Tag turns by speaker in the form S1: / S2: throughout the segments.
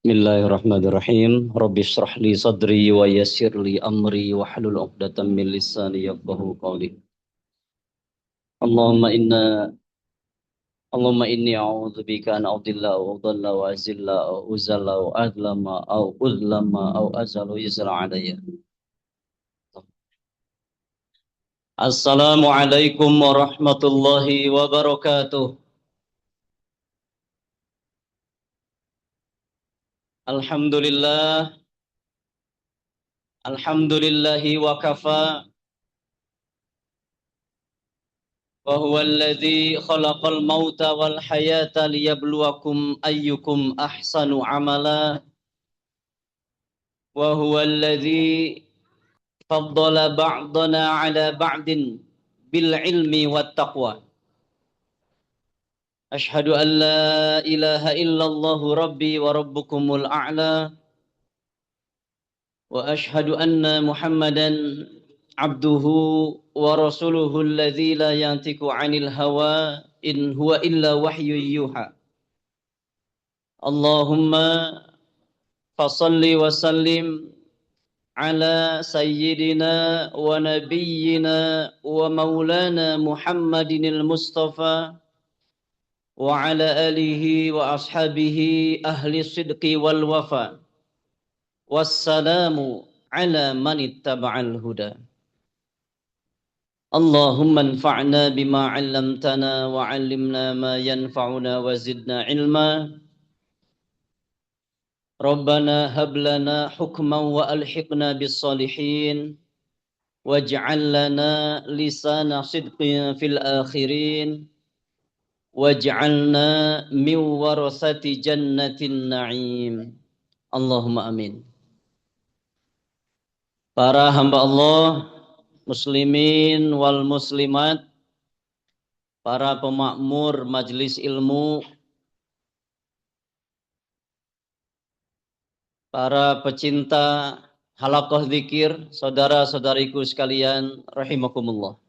S1: Bismillahirrahmanirrahim. Rabbi shrah li sadri wa yassir li amri wa hlul 'uqdatam min lisani yafqahu qawli. Allahumma inna Allahumma inni a'udzubika an adilla wa udalla wa azilla wa uzalla wa adlama aw uzlama aw azalu yusra alayya. Assalamualaikum warahmatullahi wabarakatuh. Alhamdulillah, alhamdulillahi wa kafa. وهو الذي خلق الموت والحياة ليبلوكم أيكم أحسن عملا وهو الذي فضل بعضنا على بعض بالعلم والتقوى أشهد أن لا إله إلا الله ربي وربكم الأعلى وأشهد أن محمدا عبده ورسوله الذي لا ينطق عن الهوى إن هو إلا وحي يوحى اللهم فصل وسلم على سيدنا ونبينا ومولانا محمد المصطفى وعلى آله وأصحابه أهل الصدق والوفاء والسلام على من اتبع الهدى اللهم انفعنا بما علمتنا وعلمنا ما ينفعنا وزدنا علما ربنا هب لنا حكما وألحقنا بالصالحين واجعل لنا لسان صدق في الآخرين واجعلنا من ورثة جنة النعيم اللهم آمين. Para hamba Allah, muslimin wal muslimat, para pemakmur majelis ilmu, para pecinta halaqah zikir, saudara-saudariku sekalian, rahimakumullah.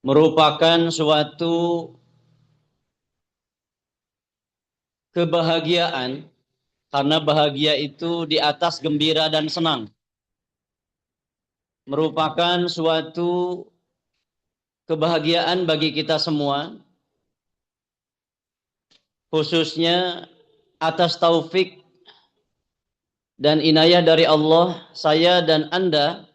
S1: Merupakan suatu kebahagiaan, karena bahagia itu di atas gembira dan senang. Merupakan suatu kebahagiaan bagi kita semua, khususnya atas taufik dan inayah dari Allah, saya dan Anda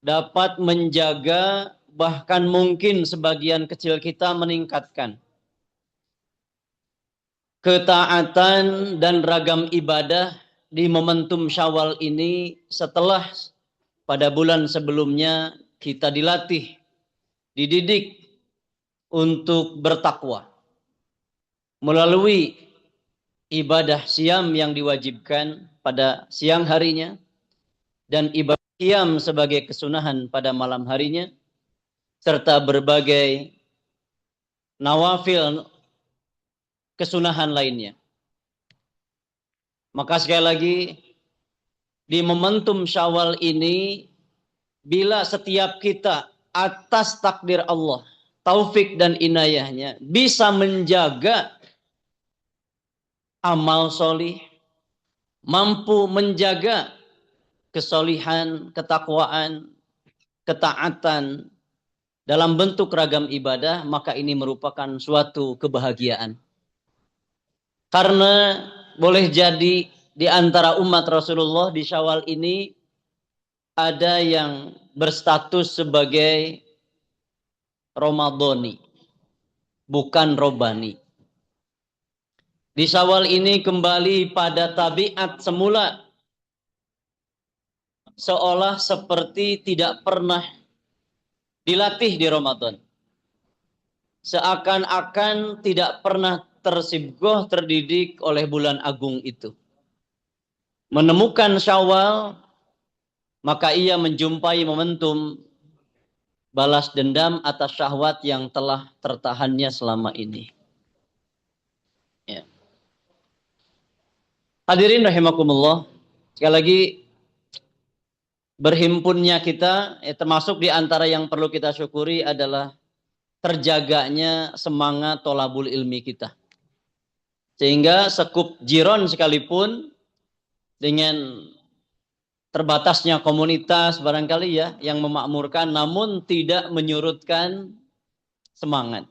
S1: dapat menjaga, bahkan mungkin sebagian kecil kita meningkatkan ketaatan dan ragam ibadah di momentum Syawal ini, setelah pada bulan sebelumnya kita dilatih, dididik untuk bertakwa melalui ibadah siam yang diwajibkan pada siang harinya dan ibadah siam sebagai kesunahan pada malam harinya, serta berbagai nawafil kesunahan lainnya. Maka sekali lagi, di momentum Syawal ini, bila setiap kita atas takdir Allah, taufik dan inayahnya, bisa menjaga amal solih, mampu menjaga kesolihan, ketakwaan, ketaatan dalam bentuk ragam ibadah, maka ini merupakan suatu kebahagiaan. Karena boleh jadi di antara umat Rasulullah di Syawal ini ada yang berstatus sebagai Ramadhani, bukan Robani. Di Syawal ini kembali pada tabiat semula, seolah seperti tidak pernah dilatih di Ramadan. Seakan-akan tidak pernah tersibgoh, terdidik oleh bulan agung itu. Menemukan Syawal, maka ia menjumpai momentum balas dendam atas syahwat yang telah tertahannya selama ini. Ya. Hadirin rahimakumullah, sekali lagi berhimpunnya kita, termasuk di antara yang perlu kita syukuri adalah terjaganya semangat tolabul ilmi kita. Sehingga sekup jiron sekalipun dengan terbatasnya komunitas barangkali ya yang memakmurkan, namun tidak menyurutkan semangat.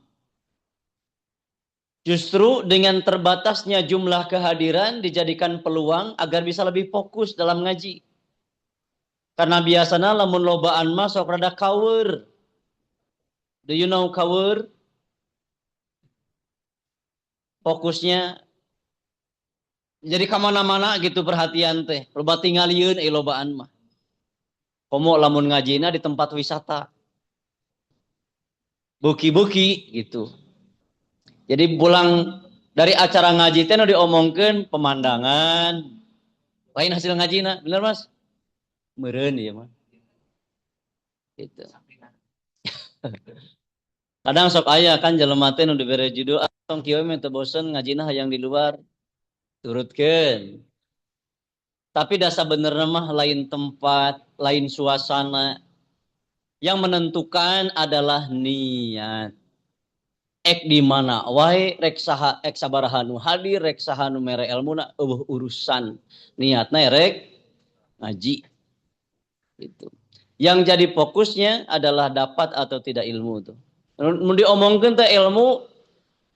S1: Justru dengan terbatasnya jumlah kehadiran dijadikan peluang agar bisa lebih fokus dalam ngaji. Karena biasanya lamun lobaan mah sok rada kaweur. Do you know kaweur? Fokusnya jadi kemana-mana gitu perhatian teh. Loba tingalieun lobaan mah. Komo lamun ngajina di tempat wisata. Buki-buki gitu. Jadi pulang dari acara ngaji teh diomongkeun pemandangan. Lain hasil ngajina, bener Mas? Meureun ieu mah. Gitu. Kadang sok aya kan jelema teh nu dibere judul tong kieu mah teu bosen ngajina hayang di luar. Turutkeun. Tapi dasar benerna mah lain tempat, lain suasana. Yang menentukan adalah niat. Ek di mana wae rek saha ek sabaraha nu hadir rek saha nu mere elmuna eueuh urusan. Niatna rek ngaji. Gitu. Yang jadi fokusnya adalah dapat atau tidak ilmu tuh. Mun diomongkeun teh ilmu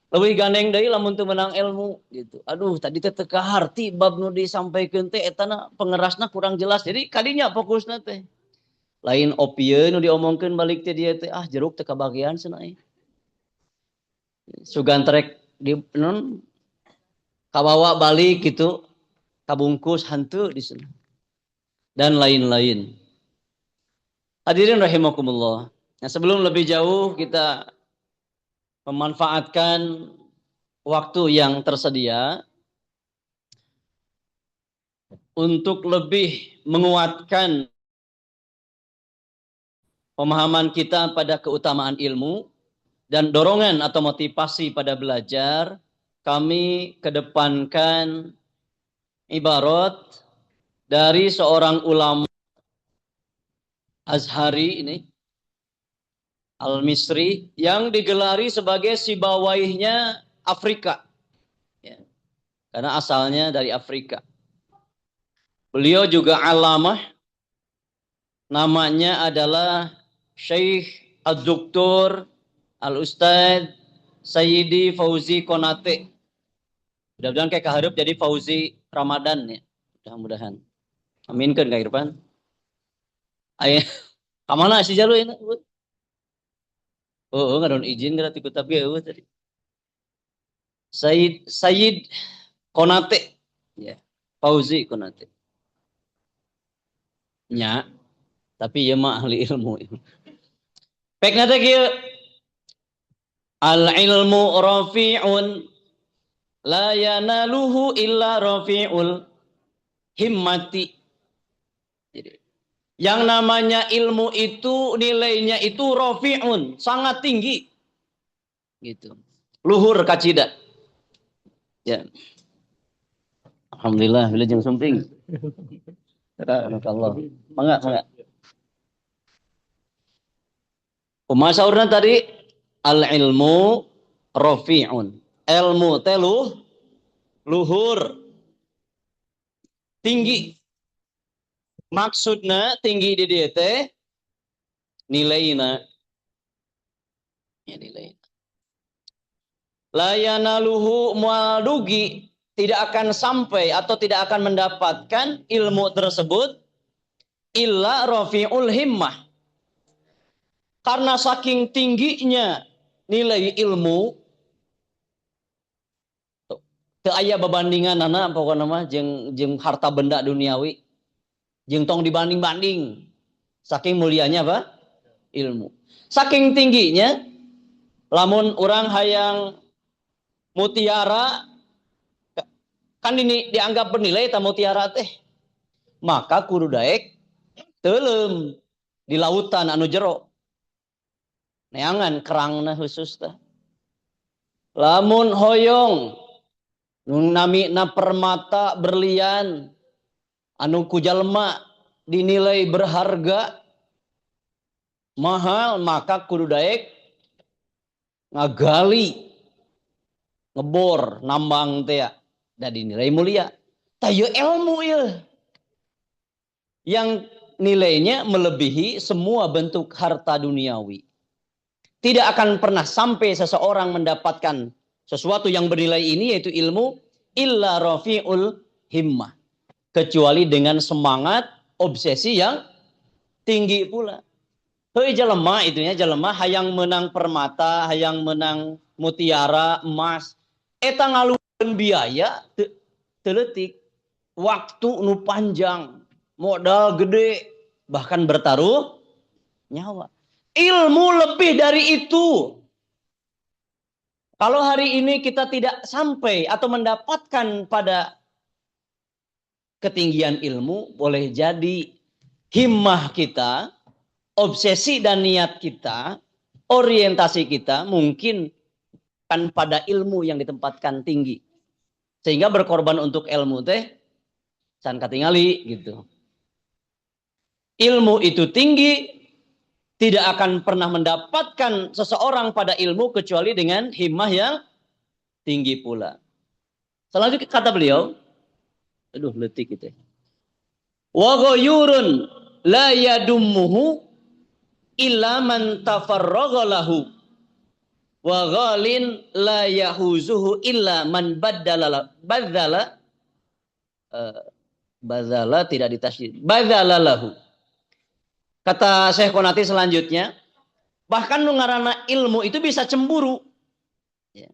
S1: leuwih gandeng deui lamun teu menang ilmu gitu. Aduh, tadi teh teu kaharti bab nu disampaikeun teh eta pengerasna kurang jelas. Jadi kadinya fokusna teh. Lain opieun nu diomongkeun balik teh dia teh jeruk teu kabagian cenah. Sugan trek di non kabawa balik gitu, kabungkus hantu di sana. Dan lain-lain. Hadirin rahimakumullah. Nah, sebelum lebih jauh kita memanfaatkan waktu yang tersedia untuk lebih menguatkan pemahaman kita pada keutamaan ilmu dan dorongan atau motivasi pada belajar, kami kedepankan ibarat dari seorang ulama Azhari ini, Al-Misri, yang digelari sebagai Sibawaihnya Afrika. Ya, karena asalnya dari Afrika. Beliau juga alamah, namanya adalah Syekh Ad-Doktor Al-Ustadz Sayyidi Fauzi Konate. Mudah-mudahan kayak keharap jadi Fauzi Ramadan ya. Mudah-mudahan. Amin kan Kak Irfan? Ayo, kamana si jalu ini? Oh, nggak ada izin nggak ikut tapi ya tadi. Sayyid Konate, ya, Fauzi Konate. Nya, tapi ya mah ahli ilmu. Pek nate kieu al ilmu rafi'un la yanaluhu illa rafi'ul himmati. Jadi, yang namanya ilmu itu nilainya itu rafi'un, sangat tinggi. Gitu. Luhur kacida. Ya. Alhamdulillah, bila jeung sumping. Allah. Mangga. Kumaha saurna tadi? Al ilmu rafi'un. Ilmu teh luhur. Tinggi. Maksudna tinggi di dieu teh nilaina. Ya nilaina. La yanaluhu muadugi, tidak akan sampai atau tidak akan mendapatkan ilmu tersebut illa rafi'ul himmah. Karena saking tingginya nilai ilmu teu aya babandinganana pokona mah jeung harta benda duniawi. Jeung tong dibanding-banding. Saking mulianya apa? Ilmu. Saking tingginya lamun orang hayang mutiara kan ini dianggap bernilai ta mutiara teh. Maka kudu daek teuleum di lautan anu jero. Neangan kerangna khusus teh. Lamun hoyong namina permata berlian anu ku jalma dinilai berharga mahal, maka kudu daek ngagali ngebor, nambang teh ya, dan dinilai mulia. Tayo ilmu ya, yang nilainya melebihi semua bentuk harta duniawi. Tidak akan pernah sampai seseorang mendapatkan sesuatu yang bernilai ini, yaitu ilmu, illa rafi'ul himmah, kecuali dengan semangat obsesi yang tinggi pula. Hei jelema itunya, jelema hayang menang permata, hayang menang mutiara, emas, eta ngalukeun biaya teletik, waktu nu panjang, modal gede, bahkan bertaruh nyawa. Ilmu lebih dari itu. Kalau hari ini kita tidak sampai atau mendapatkan pada ketinggian ilmu, boleh jadi himmah kita, obsesi dan niat kita, orientasi kita mungkin kan pada ilmu yang ditempatkan tinggi. Sehingga berkorban untuk ilmu teh can katingali gitu. Ilmu itu tinggi, tidak akan pernah mendapatkan seseorang pada ilmu kecuali dengan himmah yang tinggi pula. Selanjutnya kata beliau, aduh letik gitu. Wa ghayurun la yadummuhu illa man tafarragha lahu. Wa ghalin la yahuzuhu illa man badzala tidak ditasydid. Badzala lahu. Kata Syekh Qonati selanjutnya, bahkan nu ngaranna ilmu itu bisa cemburu. Ya.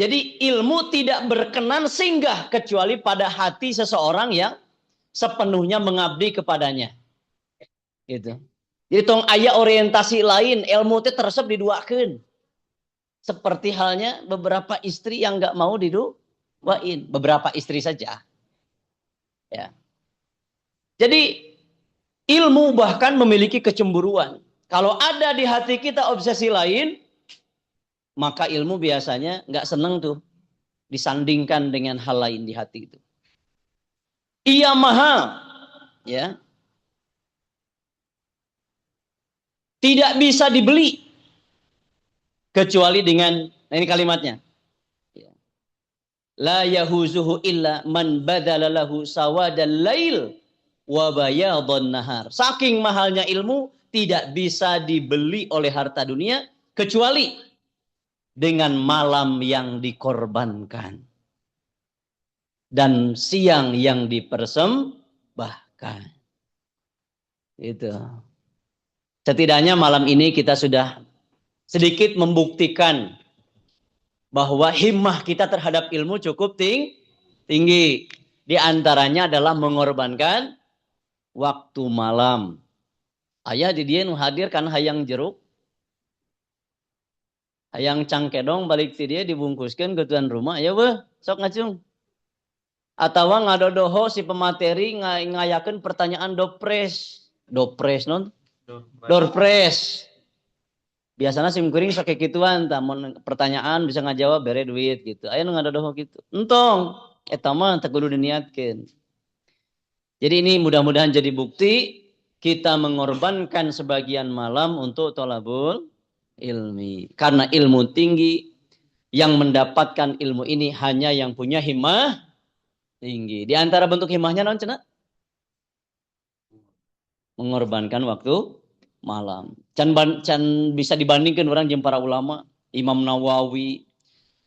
S1: Jadi ilmu tidak berkenan singgah kecuali pada hati seseorang yang sepenuhnya mengabdi kepadanya. Gitu. Jadi tong aya orientasi lain, ilmu itu tersep diduakeun. Seperti halnya beberapa istri yang nggak mau diduain, beberapa istri saja. Ya. Jadi ilmu bahkan memiliki kecemburuan. Kalau ada di hati kita obsesi lain, maka ilmu biasanya nggak seneng tuh disandingkan dengan hal lain di hati itu. Ia mahal, ya, tidak bisa dibeli kecuali dengan, nah ini kalimatnya, la yahuzuhu illa man badala lahu sawadal lail wa bayadun nahar. Saking mahalnya ilmu tidak bisa dibeli oleh harta dunia kecuali dengan malam yang dikorbankan dan siang yang dipersembahkan. Itu. Setidaknya malam ini kita sudah sedikit membuktikan bahwa himmah kita terhadap ilmu cukup tinggi. Di antaranya adalah mengorbankan waktu malam. Ayah di dia nu hadir kan hayang jeruk, hayang cangkedong balik ti dia dibungkuskan ke tuan rumah, ya weh sok ngacung. Atawa ngadodoho si pemateri ngayakeun pertanyaan dopres non dorpres. Biasanya sim kuring sok kituan, tamun pertanyaan bisa ngajawab bere duit gitu. Aya nu ngadodoho gitu. Entong eta mah teu kudu diniatkeun. Jadi ini mudah-mudahan jadi bukti kita mengorbankan sebagian malam untuk thalabul ilmi. Karena ilmu tinggi, yang mendapatkan ilmu ini hanya yang punya himmah tinggi. Di antara bentuk himmahnya naon cenah? Mengorbankan waktu malam. Can bisa dibandingkan orang jeung para ulama, Imam Nawawi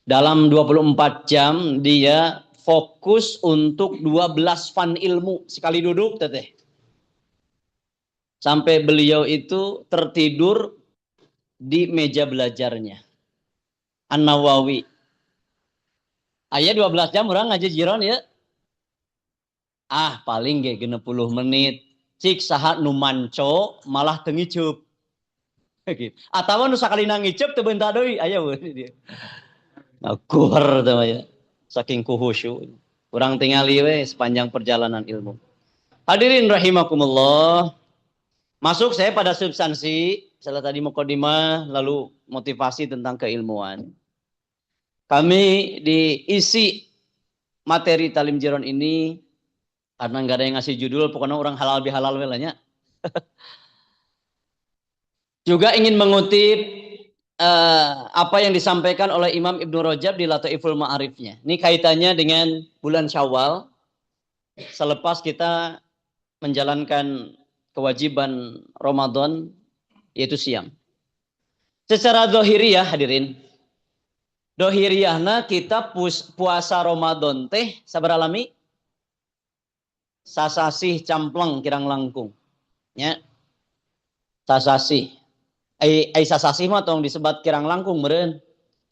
S1: dalam 24 jam dia fokus untuk 12 fan ilmu sekali duduk teteh. Sampai beliau itu tertidur di meja belajarnya. An-Nawawi. Aya 12 jam orang ngaji jiron ya. Ah, paling ge 60 menit. Cik saha nu manco malah teu ngiceup. Gitu. Atawa nu sakalina ngiceup teu beunta deui aya we dia. Ngakur teh ya. Saking kuhusyu. Urang tingali we sepanjang perjalanan ilmu. Hadirin rahimakumullah. Masuk saya pada substansi. Setelah tadi mukadimah lalu motivasi tentang keilmuan. Kami diisi materi talim jiron ini karena nggak ada yang ngasih judul, pokoknya orang halal bihalal welanya. Juga ingin mengutip apa yang disampaikan oleh Imam Ibnu Rajab di Lataiful Ma'arifnya. Ini kaitannya dengan bulan Syawal. Selepas kita menjalankan kewajiban Ramadan, yaitu siam. Secara dohiriyah hadirin. Dohiriyahna kita puasa Ramadan teh sabar alami sasasih campleng kirang langkung. Ya. Sasasih. Ai sasasih mah tong disebat kirang langkung meureun.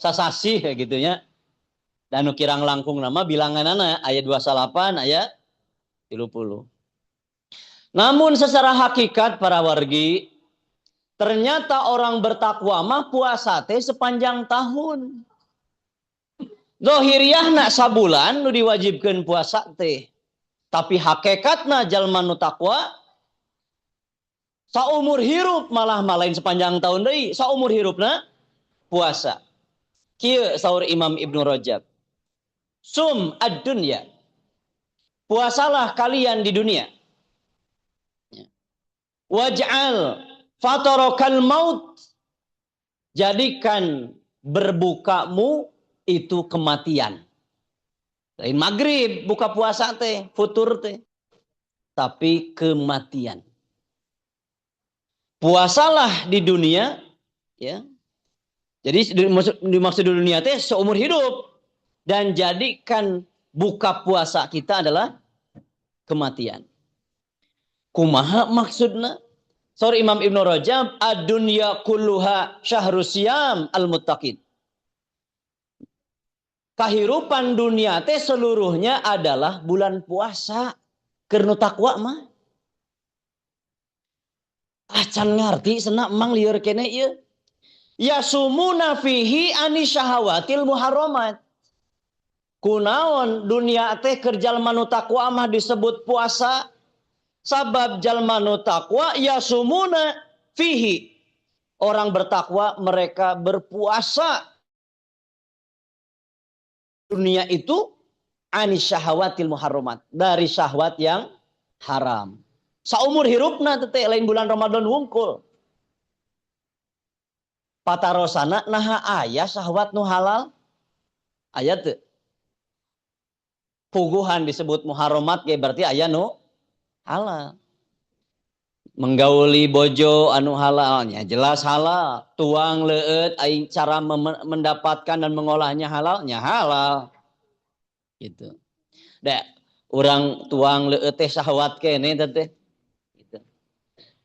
S1: Sasasih kayak gitu ya. Dan kirang langkung nama bilanganana aya 28 aya 30. Namun secara hakikat para wargi, ternyata orang bertakwa mah puasa teh sepanjang tahun. Zohiriyahna sabulan nu diwajibkeun puasa teh. Tapi hakikatna jalma nu takwa saumur hirup malah malain sepanjang tahun deui, saumur hirupna puasa. Kieu saur Imam Ibnu Rajab. Sum ad-dunya. Puasalah kalian di dunia. Waj'al fatarokal maut. Jadikan berbukamu itu kematian. Lain maghrib buka puasa teh, futur teh. Tapi kematian. Puasalah di dunia, ya. Jadi dimaksud di dunia teh seumur hidup, dan jadikan buka puasa kita adalah kematian. Kumaha maksudna? Sorry Imam Ibnu Rajab, ad-dunya kulluha syahrus syiyam al-muttaqin. Kehidupan dunia teh seluruhnya adalah bulan puasa. Keur takwa mah. Acan ngarti senak mang lieur kene ieu. Yasumuna fihi ani syahawatil muharramat. Kunaon dunia teh keur jalma nu takwa mah disebut puasa. Sabab jalma nu takwa yasumuna fihi. Orang bertakwa mereka berpuasa. Dunia itu anis syahawatil muharramat, dari syahwat yang haram. Saumur hirupna teteh lain bulan Ramadan wungkul. Patarosana naha aya syahwat nu halal? Aya teu? Puguhan disebut muharramat ge berarti aya nu halal. Menggauli bojo anu halalnya jelas halal. Tuang leueut aing cara mendapatkan dan mengolahnya halalnya halal. Gitu. Da urang tuang leueut teh syahwat kene teh. Gitu.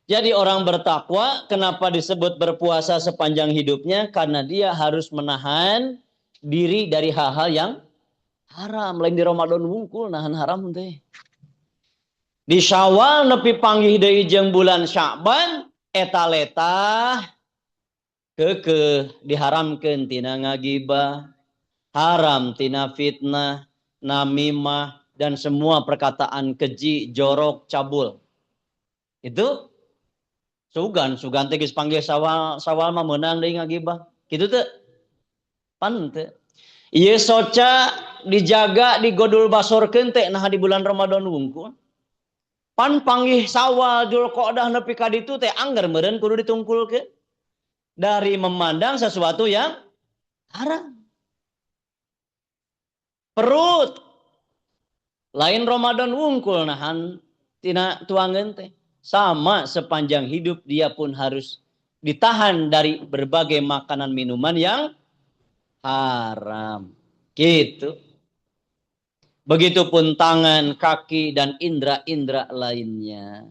S1: Jadi orang bertakwa kenapa disebut berpuasa sepanjang hidupnya? Karena dia harus menahan diri dari hal-hal yang haram. Lain di Ramadan wungkul nahan haram teh. Di Syawal nepi panggih deui jeung bulan Sya'ban eta letah keukeuh diharamkeun tina ngagibah, haram tina fitnah, namimah dan semua perkataan keji, jorok, cabul. Itu sugan teh geus panggih Syawal mah meunang deui ngagibah. Kitu teu? Pan teu. Ieu soca dijaga digodul basorkeun teh nah di bulan Ramadan wungkul. Pan panggih Syawal Dzulqa'dah nepi ka ditu teh angger meureun kudu ditungkulkeun dari memandang sesuatu yang haram. Perut lain Ramadan wungkul nahan tina tuangeun teh. Sama sepanjang hidup dia pun harus ditahan dari berbagai makanan minuman yang haram. Gitu. Begitupun tangan, kaki, dan indera-indera lainnya.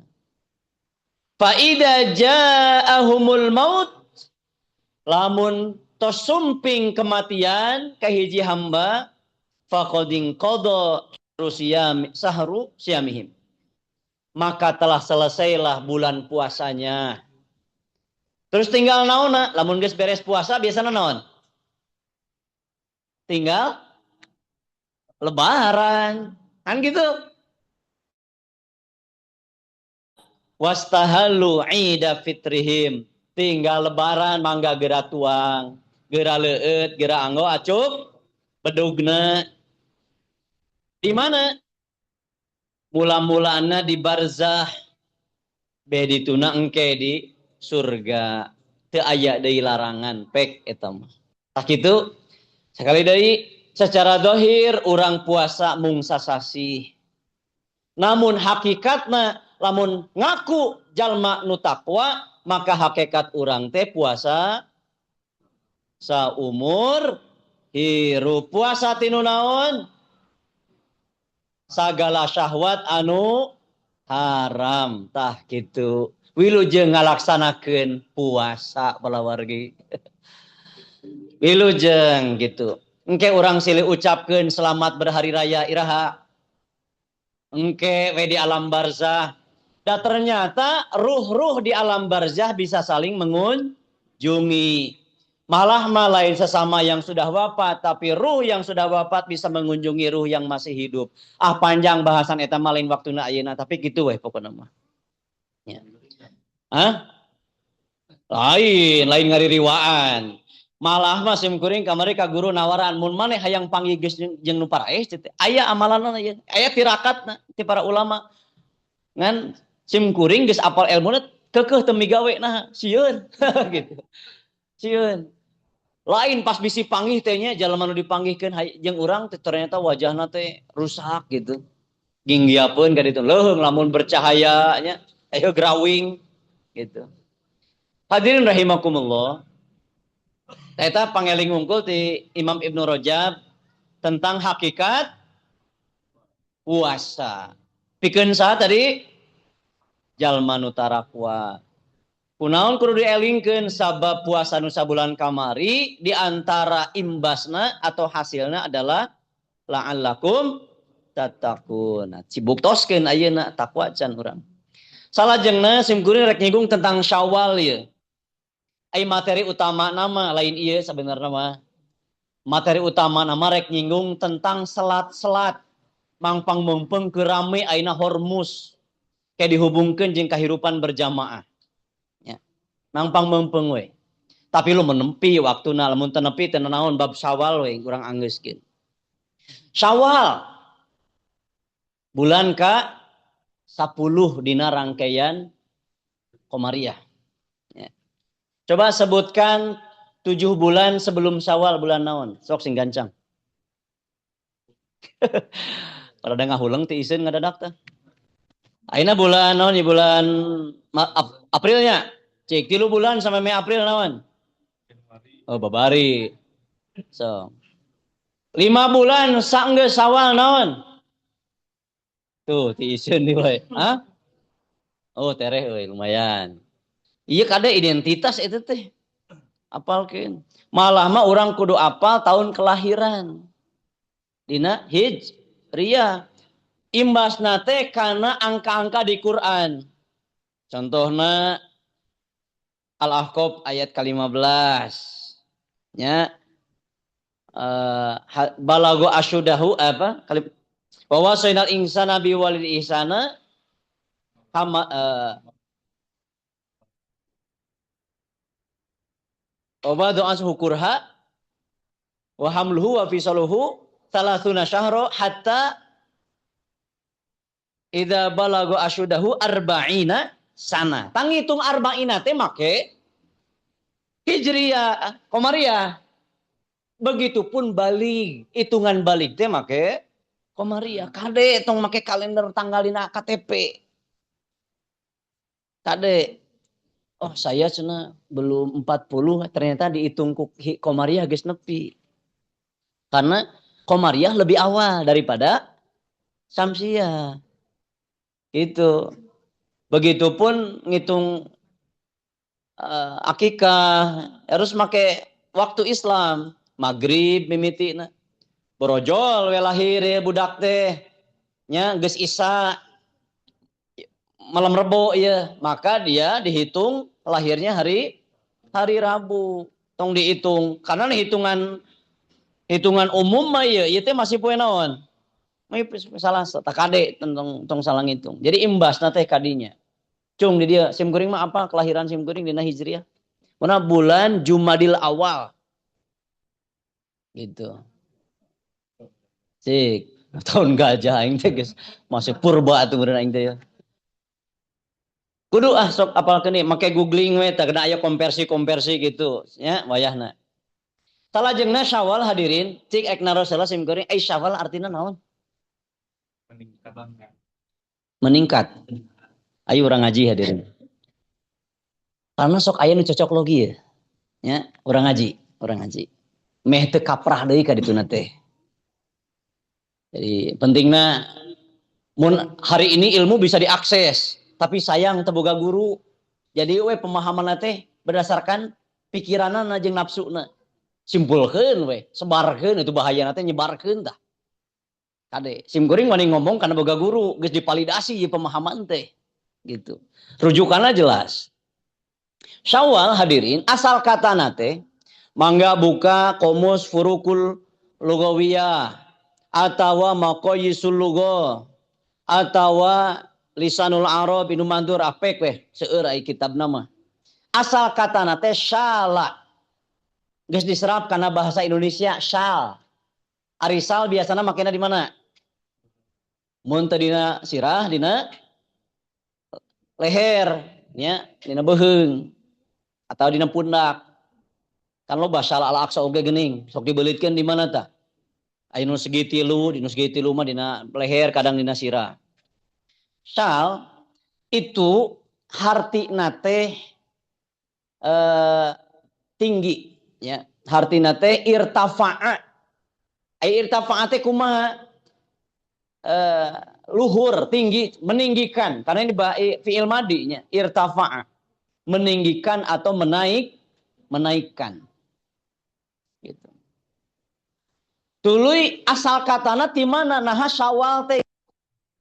S1: Fa'idha ja'ahumul maut. Lamun tosumping kematian kahiji hamba. Faqadin qadha sahru siyamihim. Maka telah selesailah bulan puasanya. Terus tinggal naonna. Lamun geus beres puasa biasana naon? Tinggal Lebaran. Kan gitu. Wastahallu ida fitrihim. Tinggal Lebaran mangga geura tuang. Geura leueut, geura anggo acuk. Bedugna. Di mana? Mula-mulana di barzah. Bedituna engke di surga. teu aya deui larangan pek eta mah. Tah kitu sekali deui secara dohir urang puasa mung sasasi. Namun hakikatna lamun ngaku jalma nu takwa maka hakikat urang teh puasa saumur hirup. Puasa tinu naon? Sagala syahwat anu haram. Tah gitu. Wilujeng ngalaksanakeun puasa palawargi. Wilujeng gitu. Engke urang silih ucapkeun selamat berhari raya iraha. Engke we di alam barzah. Dan ternyata ruh-ruh di alam barzah bisa saling mengunjungi. Malah lain sesama yang sudah wafat, tapi ruh yang sudah wafat bisa mengunjungi ruh yang masih hidup. Panjang bahasan eta mah lain waktuna ayeuna, tapi gitu weh pokokna mah. Ya. Hah? Lain ngaririwaan. Malah mah simkuring kamari ka guru nawaran mun maneh hayang panggih geus jeung nu paraeh aya amalanna aya. Aya tirakatna ti para ulama. Ngan simkuring geus apal ilmuna keukeuh teu migawe nah sieun gitu. Sieun. Lain pas bisi panggih teh nya jalma nu dipanggihkeun jeung urang teh ternyata wajahna teh rusak gitu. Ginggiapeun ka ditu leuheung lamun bercahaya nya ayo grawing gitu. Hadirin rahimakumullah. Eta pangeling unggul ti Imam Ibnu Rajab tentang hakikat puasa. Pikeun saha tadi? Jalma nu tarakwa. Kunaon kudu dielingkeun sabab puasa nu sabulan kamari di antara imbasna atau hasilna adalah la'allakum tattaqun. Cibuktoskeun ayeuna takwa can urang. Salajengna simkuring rek nyinggung tentang Syawal ieu. Ai materi utama nama lain ieu sebenarnya mah. Materi utama nama rek nyinggung tentang selat-selat mangpang mempeng ke rame aina Hormuz kayak dihubungkeun jeung kahirupan berjamaah. Ya. Mangpang mempeng we. Tapi lu menempi waktuna lamun teu nepi teu naon bab Syawal we urang anggeuskeun. Syawal bulan ka 10 dina rangkaian Komariah. Ya. Coba sebutkan 7 bulan sebelum Syawal bulan naon? Sok sing gancang. Rada ngahuleng ti iseun ngadadak teh. Ayeuna bulan naon bulan Aprilnya. Cek 3 bulan sampai Mei April naon? Oh, babari. So. 5 bulan saenggeus Syawal naon? Tuh, ti iseun deui we. Hah? Oh, tereh euy lumayan. Iya kada identitas itu teh. Apalkeun. Malah mah urang kudu apal tahun kelahiran. Dina Hijriyah. Imbasna teh kana angka-angka di Quran. Contohna Al-Ahqaf ayat ke-15. Ya. Balago asyudahu apa? Wa wasainal insana biwalid ihsana wa do'as hukurha wa hamluhu wa fisaluhu 30 syahra hatta idza balagu asyudahu arba'ina sana. Tang hitung arba'ina teh make Hijriyah, Komariah. Begitupun balik, hitungan balik teh make Komariah. Kade tong make kalender tanggalina KTP. Kade oh saya cenah belum 40 ternyata dihitung Komariah geus nepi. Karena Komariah lebih awal daripada Syamsiah. Itu. Begitupun ngitung akikah harus make waktu Islam. Maghrib mimitina. Borojol we lahir ya budak teh. Nya geus Isya malam Rebo ya, maka dia dihitung lahirnya hari Rabu. Tong dihitung karena hitungan umum mah ya, ieu teh masih poe naon? Salah takade tong salah ngitung. Jadi imbasna teh kadinya. Cung di dia simkuring mah apa kelahiran simkuring dina Hijriah? Mana bulan Jumadil Awal. Gitu. Cik, tahun gajah aing teh geus masih purba atuh bener aing teh ya. Kudu sok apal kene make googling we tah kena aya konversi-konversi gitu nya wayahna. Salajengna Syawal hadirin cik ekna Rasulullah simkuring Syawal artinya naon? Meningkat. Ayo orang ngaji hadirin. Karena sok aya nu cocok logi ya. Ya, orang ngaji. Meh teu kaprah deui ka dituna teh. Jadi pentingna mun hari ini ilmu bisa diakses, tapi sayang teu boga guru. Jadi we pemahaman teh berdasarkan pikiranna jeung nafsuna. Simpulkeun we, sebarkeun itu bahayana teh nyebarkeun tah. Kade, simkuring wani ngomong karena boga guru, geus dipalidasi ieu pemahaman teh. Gitu. Rujukanna jelas. Syawal hadirin asal kata nate mangga buka komus furukul lugawiyah atawa maqayisul lugah atawa lisanul arab inu mandur apek weh seueur ai kitab nama. Asal kata nate syala geus diserap kana bahasa Indonesia syal. Arisal biasana makena di mana? Mun teu dina sirah dina leher nya dina beuheung atau dina pundak. Kan lo basal al-aqsa oge geuning, sok dibeulitkeun di mana tah? Aya nu segi tilu, di nu segi tilu mah dina leher, kadang dina sirah. Syal itu hartina teh tinggi ya. Hartina teh irtafa'a. Irtafa'a teh kumaha? Luhur, tinggi, meninggikan. Karena ini fi'il madinya, irtafa'a. Meninggikan atau menaikkan. Gitu. Tuluy asal katana di mana? Nah, Syawal teh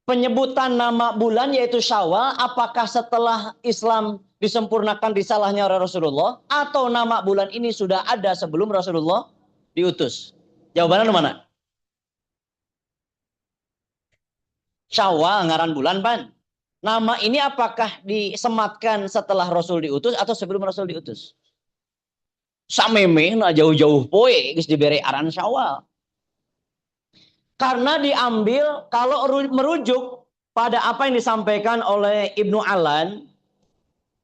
S1: penyebutan nama bulan yaitu Syawal apakah setelah Islam disempurnakan risalahnya Rasulullah atau nama bulan ini sudah ada sebelum Rasulullah diutus? Jawabannya mana? Syawal ngaran bulan pan. Nama ini apakah disematkan setelah Rasul diutus atau sebelum Rasul diutus? Samemeh na jauh-jauh poe geus dibere aran Syawal. Karena diambil kalau merujuk pada apa yang disampaikan oleh Ibnu Alan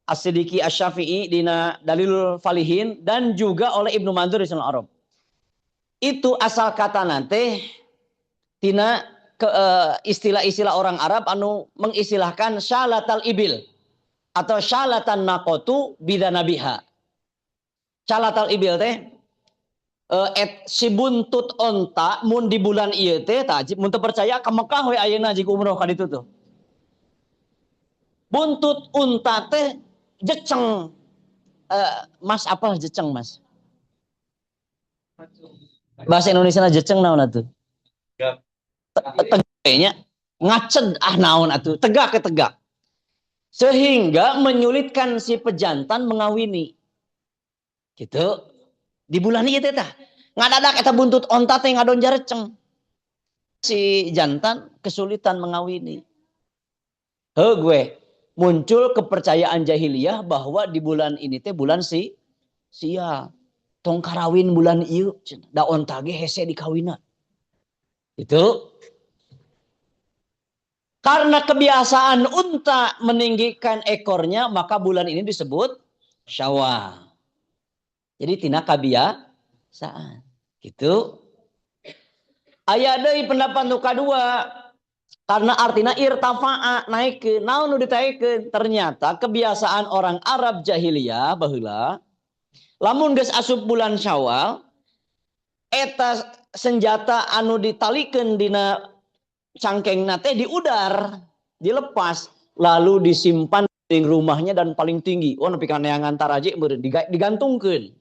S1: As-Siddiqi Asy-Syafi'i dina Dalilul Falihin dan juga oleh Ibnu Mandur di Sunan Arab. Itu asal kata nanti tina istilah-istilah orang Arab anu mengistilahkan syalatal ibil atau syalatan naqatu bidanabiha. Syalatal ibil teh si buntut onta mun di bulan ieu teh tajib mun teu percaya ka Mekah we ayeuna jig umroh ka ditu tuh. Buntut unta teh jeceng. Mas apa jeceng Mas? Bahasa Indonesia na jeceng naon atuh? Tegaknya ngaced naon atuh, tegak ke tegak. Sehingga menyulitkan si pejantan mengawini. Gitu. Di bulan ieu teh tah. Ngadadak eta buntut onta teh ngadon jareceng. Si jantan kesulitan mengawini. Gue muncul kepercayaan jahiliyah bahwa di bulan ini teh bulan sia. Tong karawin bulan ieu, da onta ge hese dikawina. Itu karena kebiasaan unta meninggikan ekornya, maka bulan ini disebut Syawal. Jadi tina kabiasaan. Gitu. Aya deui pendapat nu kadua. Karena artinya irtafa'a naik ke naon nu ditaikeun. Ternyata kebiasaan orang Arab jahiliyah baheula lamun geus asup bulan Syawal eta senjata anu ditalikeun dina cangkengna teh diudar, dilepas, lalu disimpan di rumahnya dan paling tinggi. Oh, nepi ka neangan taraje meureun digantungkeun.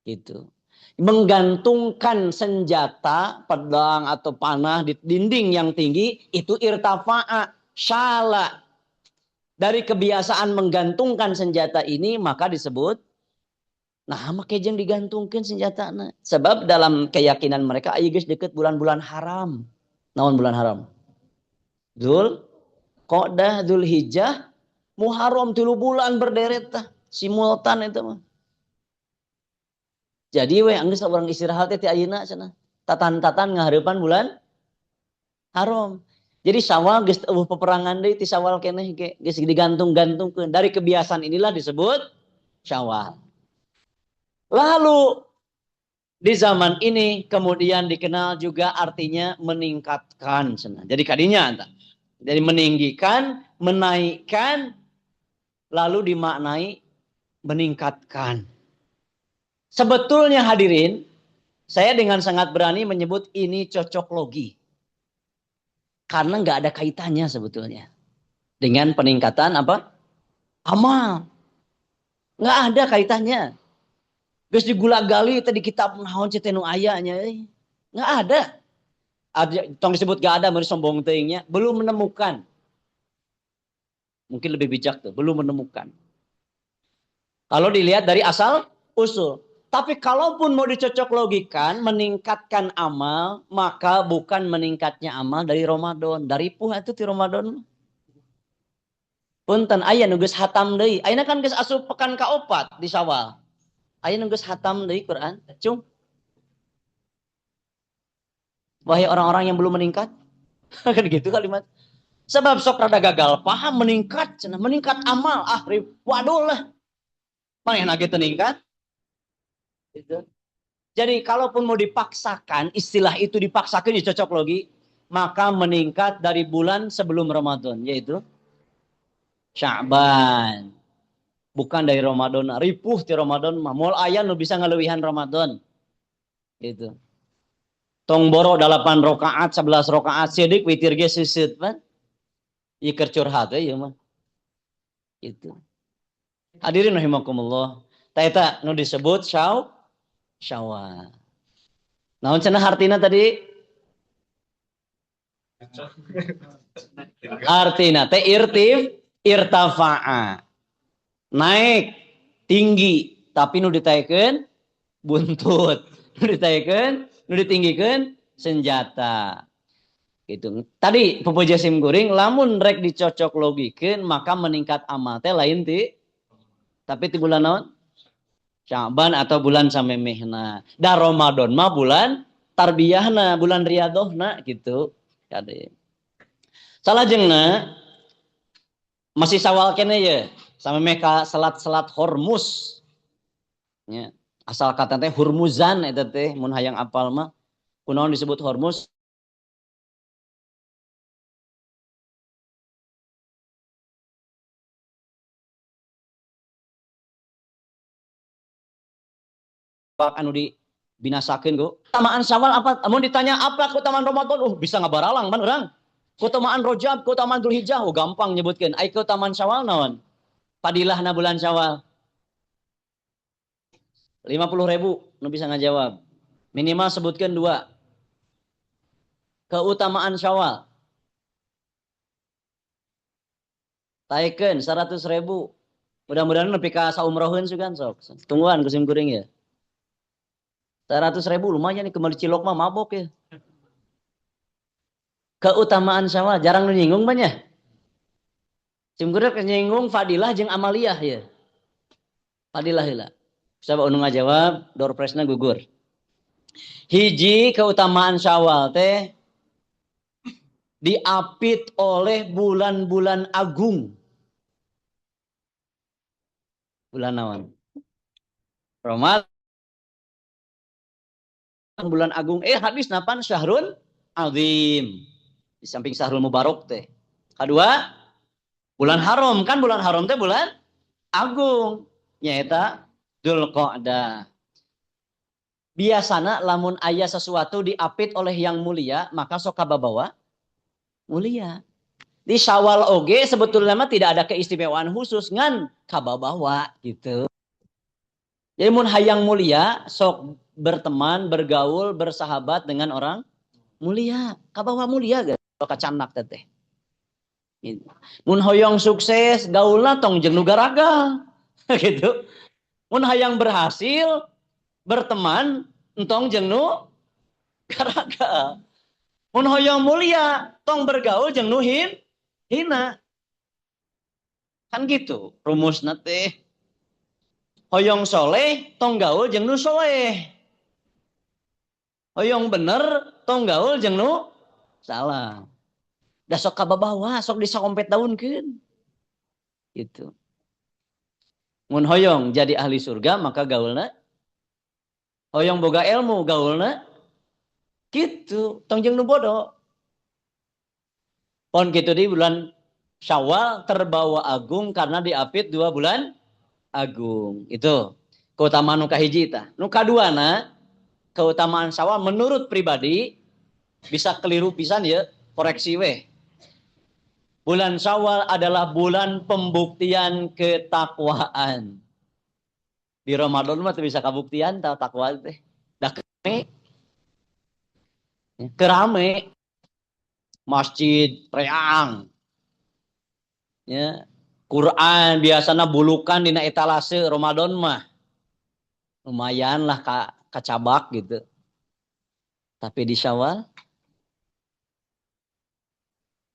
S1: Gitu. Menggantungkan senjata, pedang atau panah di dinding yang tinggi itu irtafa'a, syala. Dari kebiasaan menggantungkan senjata ini maka disebut nah make jeung digantungkeun senjatana. Sebab dalam keyakinan mereka aya geus deukeut bulan-bulan haram. Naon bulan haram? Dzul Qa'dah, Dzulhijjah, Muharram 3 bulan berderet tah, simultan itu mah. Jadi we anggeus urang istirahat teh ti ayeuna cenah. Tatan-tatan ngahareupan bulan haram. Jadi Syawal geus peperangan deui ti Syawal keneh ge geus digantung-gantungkeun. Dari kebiasaan inilah disebut Syawal. Lalu di zaman ini kemudian dikenal juga artinya meningkatkan. Jadi kadinya anta. Jadi meninggikan, menaikkan, lalu dimaknai meningkatkan. Sebetulnya hadirin, saya dengan sangat berani menyebut ini cocok logi. Karena nggak ada kaitannya sebetulnya. Dengan peningkatan apa? Amal. Nggak ada kaitannya. Geus digula-gali tadi kitab naon cetenu ayanya. Nggak ada. Tong disebut gak ada, sombong teingnya. Belum menemukan. Mungkin lebih bijak tuh. Belum menemukan. Kalau dilihat dari asal usul. Tapi kalaupun mau dicocok logikan, meningkatkan amal, maka bukan meningkatnya amal dari Ramadan. Dari puha itu di Ramadan. Punten aya nu geus hatam deui. Ayeuna kan geus asup pekan ka-4 di Syawal. Aya nu geus hatam deui Quran. Cung. Wahai orang-orang yang belum meningkat. Kan gitu kalimat. Sebab sok rada gagal paham meningkat, meningkat amal. Waduh lah. Mana yang meningkat? Gitu. Jadi kalaupun mau dipaksakan, istilah itu dipaksakan cocok logi, maka meningkat dari bulan sebelum Ramadan, yaitu Sya'ban. Bukan dari Ramadan, ripuh di Ramadan, moal aya nu bisa ngalewihan Ramadan. Gitu. Tong boro 8 rakaat, 11 rakaat sidik witir ge seuseut pan. Ieu keur curhat ieu mah. Gitu. Hadirin rahimakumullah. Ta eta nu disebut Syawal. Naon cenah artina tadi? Artina teh irtafa'a. Naik, tinggi, tapi nu ditaikeun buntut. Nu ditaikeun, nu ditinggikeun senjata. Gitu. Tadi Pupuja Sim Guring lamun rek dicocok logikeun maka meningkat amal teh lain ti. Tapi ti bulan naon? Sya'ban atau bulan samemehna. Da Ramadan mah bulan tarbiyahna, bulan riyadohna gitu. Kade. Salajengna masih Syawal kene ya. Samemeh ka salat-salat Hormuz. Ya. Asal kata teh Hurmuzan eta teh mun hayang apal mah kunaon disebut Hormuz? Anu dibinasakeun go. Tamaan Syawal apa? Mun ditanya apa keutamaan Ramadan? Bisa ngabaralang man urang. Keutamaan Rajab, keutamaan Dzulhijjah, gampang nyebutkeun. Ai keutamaan Syawal naon? Padilahna bulan Syawal. 50.000 nu bisa ngajawab. Minimal sebutkeun 2. Keutamaan Syawal. Taikeun 100.000. Mudah-mudahan nepi ka saumroheun sugan sok. Tungguan kusim kuring ya. 100.000 lumayan nih kembali cilok mah mabok ya. Keutamaan Syawal jarang nyinggung banyak. Simkuring nyinggung fadilah jeung amaliyah ya. Fadilah heula. Coba anu ngajawab door prize-na gugur. Hiji keutamaan Syawal teh diapit oleh bulan-bulan agung. Bulan naon? Ramadan. Bulan agung hadis napan Syahrul Azim. Di samping Syahrul Mubarak teh. Kedua, bulan haram kan bulan haram teh bulan agung. Nyaeta Dzulqa'dah. Biasana lamun aya sesuatu diapit oleh yang mulia, maka sok kababawa mulia. Di Syawal oge sebetulnya mah tidak ada keistimewaan khusus ngan kababawa gitu. Jadi mun hayang mulia sok berteman, bergaul, bersahabat dengan orang mulia. Kabawa mulia gak? Kacanak teteh. Mun hoyong sukses, gaulna tong jeung nu garagal. Gitu. Mun hayang berhasil, berteman, entong jeung nu garagal. Mun hoyong mulia, tong bergaul jeung nu hina. Kan gitu rumusna teh. Hoyong soleh, tong gaul jeung nu soleh. Hoyong bener, tong gaul jeung nu salah. Da sok kababawa, sok disakompet daunkeun. Gitu. Mun hoyong jadi ahli surga maka gaulna hoyong boga ilmu gaulna gitu. Tong jeung nu bodoh. Pon gitu di bulan Syawal terbawa agung karena diapit 2 bulan agung. Itu keutamaan nu kahiji tah. Nu kaduana keutamaan Syawal menurut pribadi bisa keliru pisan ya, koreksi weh. Bulan Syawal adalah bulan pembuktian ketakwaan. Di Ramadan mah bisa kabuktian takwa teh. Da kerame masjid reang. Ya, Quran biasanya bulukan dina etalase Ramadan mah. Lumayan lah kacabak gitu. Tapi di Syawal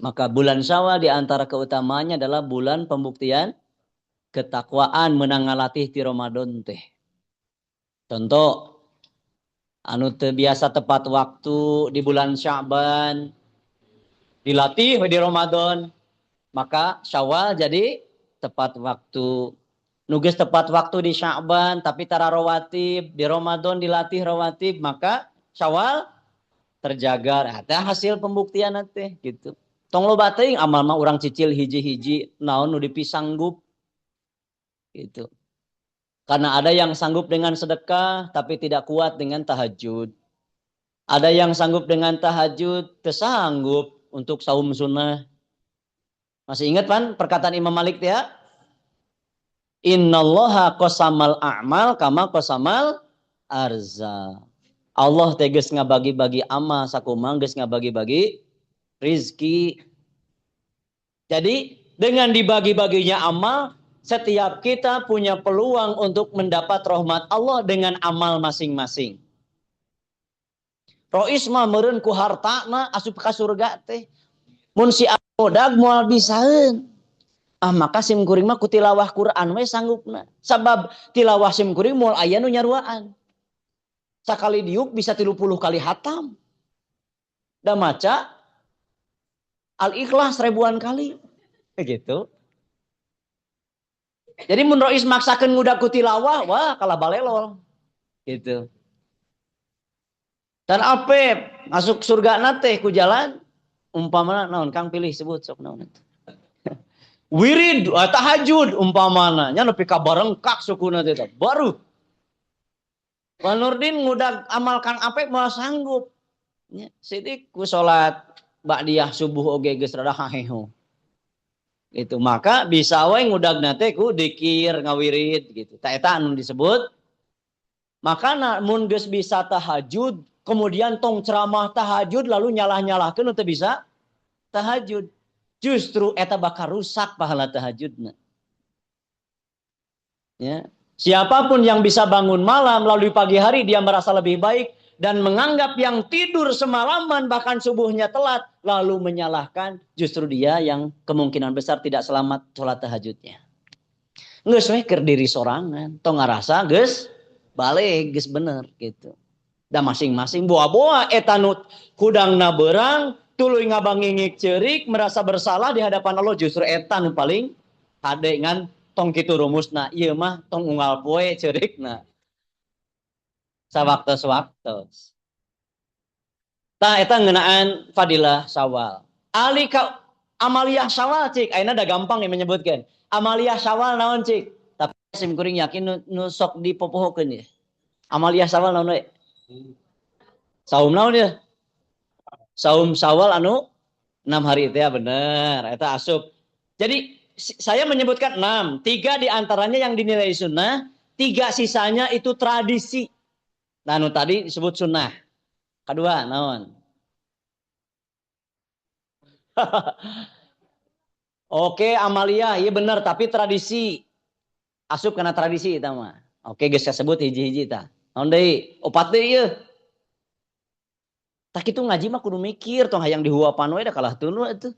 S1: maka bulan Syawal di antara keutamaannya adalah bulan pembuktian ketakwaan menang ngalatih di Ramadan teh. Contoh anu teu biasa tepat waktu di bulan Sya'ban dilatih di Ramadan, maka Syawal jadi tepat waktu. Nugas tepat waktu di Sya'ban tapi tara rawatib, di Ramadan dilatih rawatib, maka Syawal terjaga. Nah, hasil pembuktian teh gitu. Tong loba teuing amal mah urang cicil hiji-hiji naon nu dipisanggup gitu. Karena ada yang sanggup dengan sedekah tapi tidak kuat dengan tahajud. Ada yang sanggup dengan tahajud, tersanggup untuk saum sunnah. Masih ingat kan perkataan Imam Malik ya? Innallaha qasamal a'mal kama qasamal arza. Allah tegas ngabagi-bagi amal sakumaha geus ngabagi-bagi rizki. Jadi dengan dibagi-baginya amal, setiap kita punya peluang untuk mendapat rahmat Allah dengan amal masing-masing. Rois mah meureun ku harta mah asup ka surga teh. Mun si bodag moal bisaeun. Maka sim kuring mah ku tilawah Quran we sanggupna. Sabab tilawah sim kuring moal aya nu nyaruaan. Sakali diuk bisa 30 kali hatam. Da maca Al-Ikhlas ribuan kali. Begitu. Jadi mun Rois maksakeun ngudag ku tilawah, wah kalah balelol. Gitu. Dan Apep masuk surga nate ku jalan umpamana naon Kang pilih sebut sok naon itu. Wirid tahajud umpamana nya nepi ka barengkak sukuna teh baru. Pak Nurdin ngudag amal Kang Apep moal sanggup. Nya sidik ku salat ba'diyah subuh oge geus rada haheho. Itu maka bisa we ngudagna teh ku dikir ngawirid gitu. Ta eta anu disebut makana mun geus bisa tahajud kemudian tong ceramah tahajud lalu nyalah-nyalahkeun teu bisa tahajud. Justru eta bakal rusak pahala tahajudna. Ya. Siapapun yang bisa bangun malam lalu pagi hari dia merasa lebih baik dan menganggap yang tidur semalaman bahkan subuhnya telat lalu menyalahkan justru dia yang kemungkinan besar tidak selamat sholat tahajudnya. Geus we keur diri sorangan, tong ngarasa geus balik geus bener gitu. Da masing-masing boa-boa eta nu hudangna beurang tuluy ngabangingik ceurik merasa bersalah di hadapan Allah justru eta nu paling hade ngan tong kitu rumusna ieu mah tong unggal poe ceurikna sawaktos-waktos. Tah eta ngeunaan fadilah Syawal. Ali ka amaliyah Syawal cik ayeuna da gampang nih menyebutkeun. Amaliyah Syawal naon cik? Tapi sim kuring yakin nu sok dipopohokeun ya. Amaliyah Syawal naon we? Saum naon ya? Saum Syawal anu 6 hari itu ya bener. Eta asup. Jadi saya menyebutkan 6. 3 diantaranya yang dinilai sunnah. 3 sisanya itu tradisi. Nah anu tadi disebut sunnah. Kedua naon? Oke amaliyah. Iya bener. Tapi tradisi. Asup karena tradisi itu mah. Oke geus sebut hiji-hiji ta. Naon deui? Opat deui ieu. Tak itu ngaji mah kudu mikir tong hayang dihuapan we da kalah tunu atuh.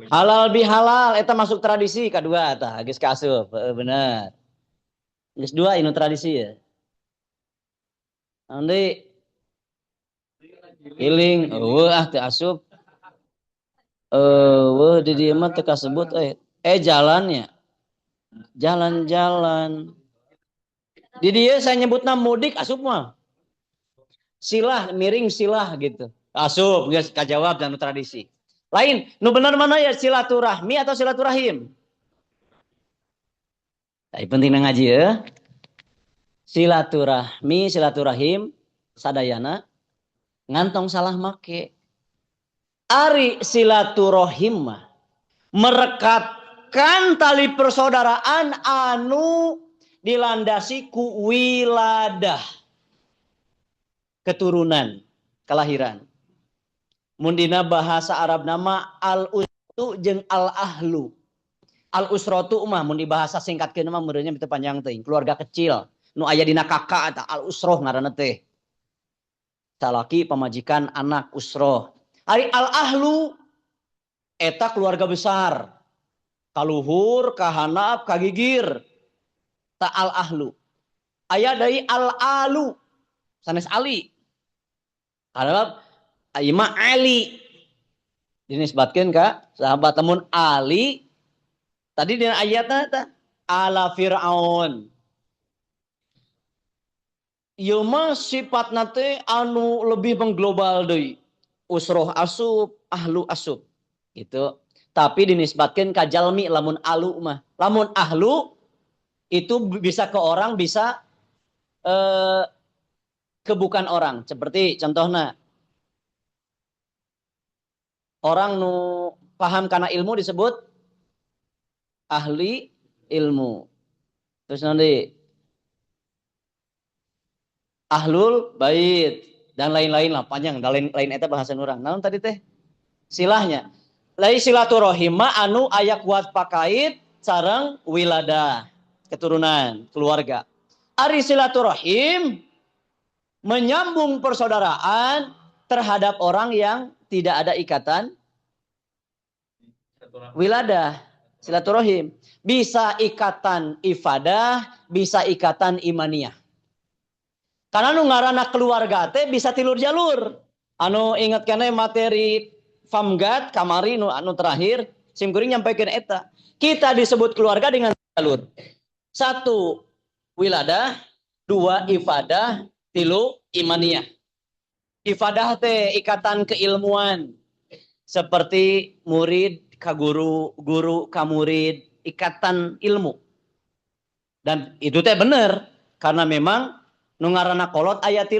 S1: Halal bihalal eta masuk tradisi kedua tah geus kaasup bener. Geus 2 inu tradisi ya. Naon deui? Healing, teu asup. Di dieu mah teu kasebut jalannya. Jalan-jalan. Di dia saya nyebutna mudik asup mah. Silah miring silah gitu. Asup geus kajawab dan tradisi. Lain, nu bener mana ya silaturahmi atau silaturahim? Tapi penting ngaji ya. Silaturahmi, silaturahim sadayana ngantong salah make. Ari silaturahim mah merekatkan tali persaudaraan anu dilandasi ku wiladah, keturunan, kelahiran. Mundina bahasa Arab nama al-usratu jeung al-ahlu. Al-usratu mah mun dibahasa singkatkeun mah meureunnya teu panjang teuing, keluarga kecil. Nu aya dina kakak eta al-usroh ngaranna teh. Salaki pamajikan anak usroh. Ari al-ahlu eta keluarga besar. Kaluhur, kahanap, kagigir. Ta al-ahlu. Aya deui al-alu. Sanes Ali. Adalah Aima Ali. Dinisbatkeun ka sahabat temun Ali. Tadi dina ayatna eta ala Fir'aun. Ieu mah sifatna teh anu lebih mengglobal deui. Usroh asub, ahlu asub. Gitu. Tapi dinisbatkeun ka jalmi lamun alu mah. Lamun ahlu itu bisa ke orang, bisa ke bukan orang. Seperti contohnya orang nu paham karena ilmu disebut ahli ilmu. Terus nanti ahlul bait dan lain-lain lah panjang. Dan lain eta bahasan orang. Naon tadi teh? Silahnya. Lai silaturahim anu aya kuat pakait sareng wiladah, keturunan, keluarga. Ari silaturahim menyambung persaudaraan terhadap orang yang tidak ada ikatan wiladah, silaturahim. Bisa ikatan ifadah, bisa ikatan imaniyah. Karena nu ngaranna keluarga teh bisa tilur jalur. Anu inget kene materi famgat kamari anu terakhir simkuring nyampaikan eta. Kita disebut keluarga dengan jalur. 1 wiladah, 2 ifadah, 3 imaniyah. Ifadah teh ikatan keilmuan. Seperti murid ka guru, guru ka murid, ikatan ilmu. Dan itu teh bener karena memang nu ngaranna kolot aya 3.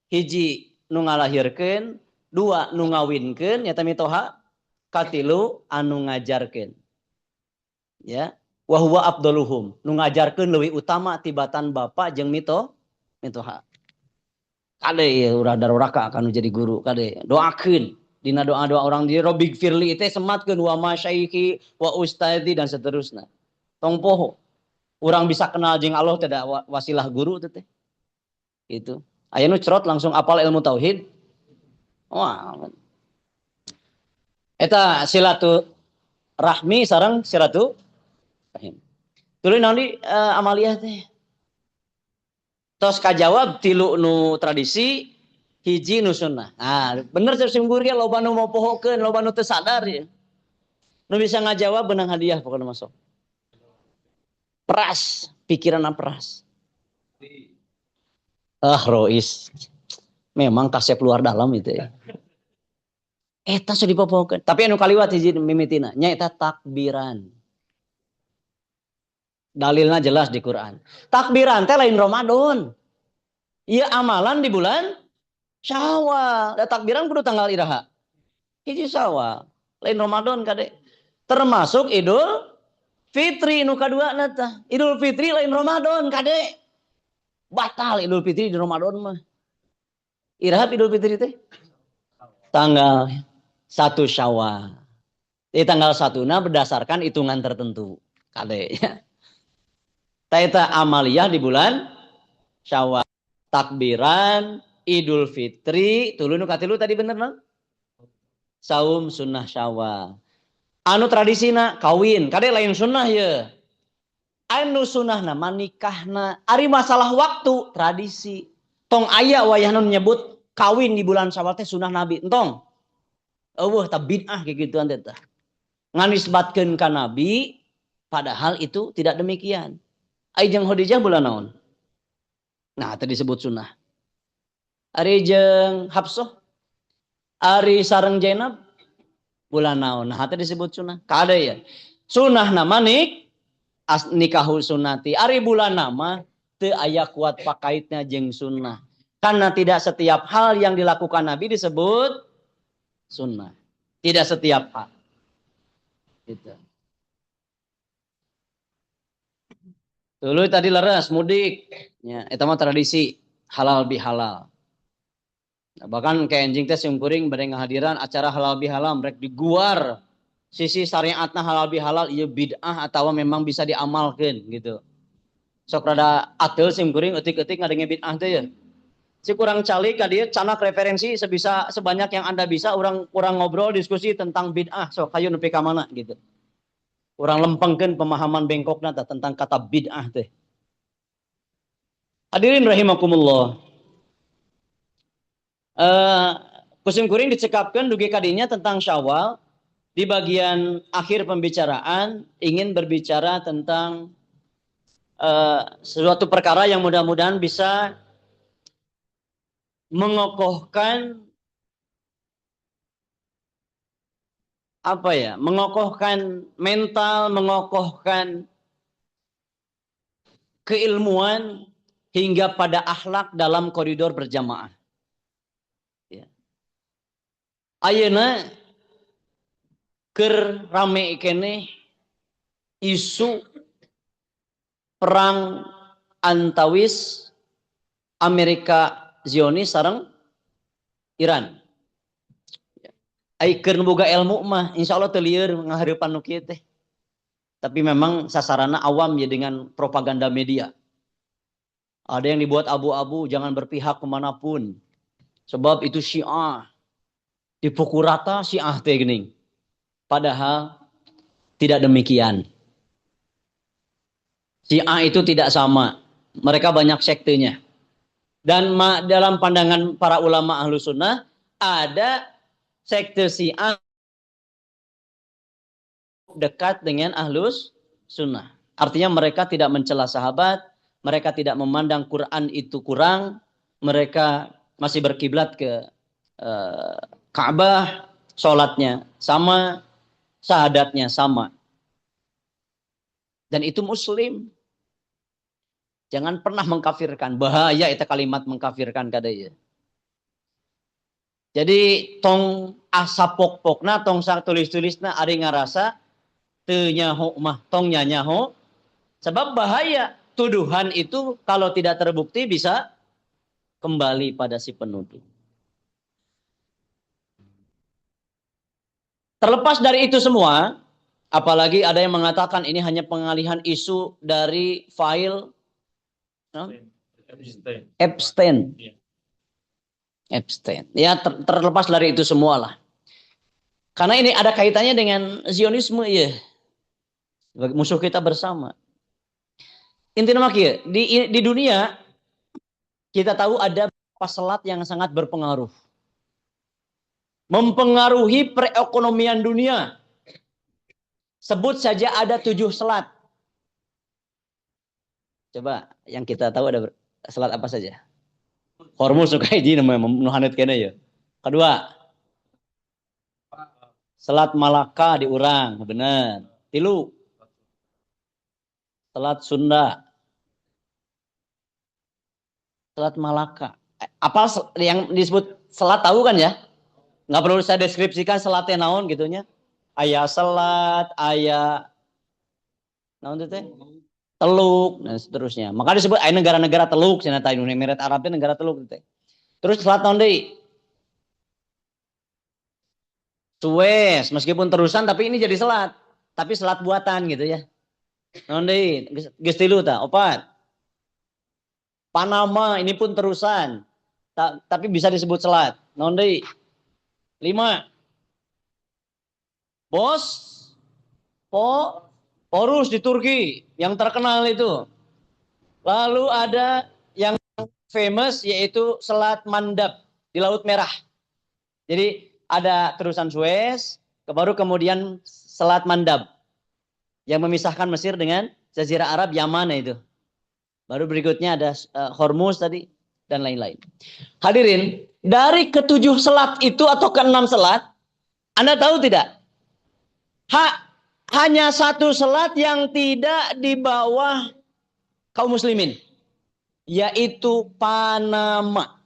S1: Hiji nu ngalahirkeun, 2 nu ngawinkeun nya mitoha, katilu anu ngajarkeun. Ya, wa huwa afdaluhum, nu ngajarkeun leuwih utama tibatan bapa jeung mitoha. Kade ya urang daruraka anu jadi guru kade doakeun dina doa-doa orang di Robbig Firli teh sematkeun wa masyaikhi wa ustadi dan seterusnya. Tong poho. Urang bisa kenal jeung Allah tidak wasilah guru teh. Itu. Aya nu cerot langsung apal ilmu tauhid. Wah. Eta silaturahmi sareng silaturahim. Tuluy naon di amaliyah teh. Tos kajawab 3 nu tradisi, hiji nu sunnah. Nah, bener sesungguh ge loba nu mau pohokeun, loba nu teu sadar ya. Nu bisa ngajawab benang hadiah pokoknya masuk. Peras, pikiran peras. Rois. Memang kasep luar dalam itu ya. Eta sudah dipopokeun. Tapi anu kaliwat hiji mimitina, nya eta takbiran. Dalilna jelas di Quran. Takbiran teh lain Ramadan. Ieu amalan di bulan Syawal. Da takbiran kudu tanggal iraha? Hiji Syawal. Lain Ramadan kade. Termasuk Idul Fitri nu kaduana tah. Idul Fitri lain Ramadan kade. Batal Idul Fitri di Ramadan mah. Iraha Idul Fitri teh? Tanggal 1 Syawal. Di tanggal 1-na berdasarkan hitungan tertentu. Kade ya. Taita amaliyah di bulan Syawal. Takbiran, Idul Fitri, tuluy nu katilu tadi bener nah? Saum sunnah Syawal. Anu tradisina kawin, kade lain sunnah ya. Anu sunnahna manikahna, ari masalah waktu tradisi. Tong aya wayah nu nyebut kawin di bulan Syawal teh sunah Nabi. Entong. Eueuh tah bid'ah kayak gituan teh tah. Nganisbatkeun ka Nabi padahal itu tidak demikian. Ai jeung Khadijah bulan naon? Nah, tadi disebut sunnah. Ari jeung Hafsah, ari sareng Zainab bulan naon? Nah, tadi disebut sunnah. Kada ya. Sunnah nama nikahul sunnati. Ari bulan nama teu aya kuat pakaitnya jeung sunnah. Karena tidak setiap hal yang dilakukan Nabi disebut sunnah. Tidak setiap hal. Gitu. Dulu tadi leres mudik. Ya, itu mah tradisi halal bihalal. Nah, bahkan kayak anjing teh simkuring bade ngahadiran acara halal bihalal mereka diguar sisi syariatna halal bihalal ieu bid'ah atawa memang bisa diamalkeun gitu. Sok rada ateul simkuring eutik-eutik ngadenge bid'ah teh ya. Si kurang calik ka dieu canak referensi sebisa sebanyak yang Anda bisa urang ngobrol diskusi tentang bid'ah sok hayu nepi ka mana gitu. Urang lempengkeun pemahaman bengkokna tentang kata bid'ah teh. Hadirin rahimakumullah. Kusim kuring dicekapkan dugi kadinya tentang Syawal. Di bagian akhir pembicaraan ingin berbicara tentang suatu perkara yang mudah-mudahan bisa mengokohkan mengokohkan mental, mengokohkan keilmuan hingga pada akhlak dalam koridor berjamaah. Ayeuna keur rame kene isu perang antawis Amerika Zionis sareng Iran. Ai keur boga ilmu mah insyaallah teu lieur ngahareupan nu kieu teh. Tapi memang sasaranna awam ya dengan propaganda media. Ada yang dibuat abu-abu, jangan berpihak kemanapun. Sebab itu Syiah. Dipukul rata Syiah teh geuning. Padahal tidak demikian. Syiah itu tidak sama. Mereka banyak sektenya. Dan dalam pandangan para ulama ahlu sunnah, ada sekte Syiah dekat dengan ahlus sunnah. Artinya mereka tidak mencela sahabat, mereka tidak memandang Quran itu kurang, mereka masih berkiblat ke Ka'bah, sholatnya sama, syahadatnya sama. Dan itu muslim. Jangan pernah mengkafirkan. Bahaya itu kalimat mengkafirkan kadaya. Jadi tong asa pok-pokna, tong sak tulis-tulisna ada ngarasa teu nyaho mah tong nyanyaho. Sebab bahaya. Tuduhan itu kalau tidak terbukti bisa kembali pada si penuduh. Terlepas dari itu semua, apalagi ada yang mengatakan ini hanya pengalihan isu dari file Epstein. Ya terlepas dari itu semua lah. Karena ini ada kaitannya dengan Zionisme ya. Musuh kita bersama. Intinya makia, di dunia kita tahu ada beberapa selat yang sangat berpengaruh. Mempengaruhi perekonomian dunia. Sebut saja ada 7 selat. Coba yang kita tahu ada selat apa saja? Hormuz suka hiji namanya nuhanet kene ya. Kedua, Selat Malaka di Urang, benar. 3, Selat Sunda. Selat Malaka. Apa yang disebut selat tahu kan ya? Nggak perlu saya deskripsikan selatnya naon gitunya. Aya selat, aya naon itu teh? Teluk dan seterusnya. Maka disebut aya negara-negara teluk cenah tah Uni Emirat Arab teh negara teluk teh. Terus selat naon deui? Suez, meskipun terusan tapi ini jadi selat. Tapi selat buatan gitu ya. Naon deui? Geus 3 tah, 4. Panama ini pun terusan. Tapi bisa disebut selat. Naon deui? 5. Porus di Turki yang terkenal itu. Lalu ada yang famous yaitu Selat Mandab di di Laut Merah. Jadi ada terusan Suez, baru kemudian Selat Mandab yang memisahkan Mesir dengan Jazirah Arab, Yaman itu. Baru berikutnya ada Hormuz tadi dan lain-lain. Hadirin, dari ke-7 selat itu atau ke-6 selat, Anda tahu tidak? Hanya satu selat yang tidak di bawah kaum muslimin, yaitu Panama.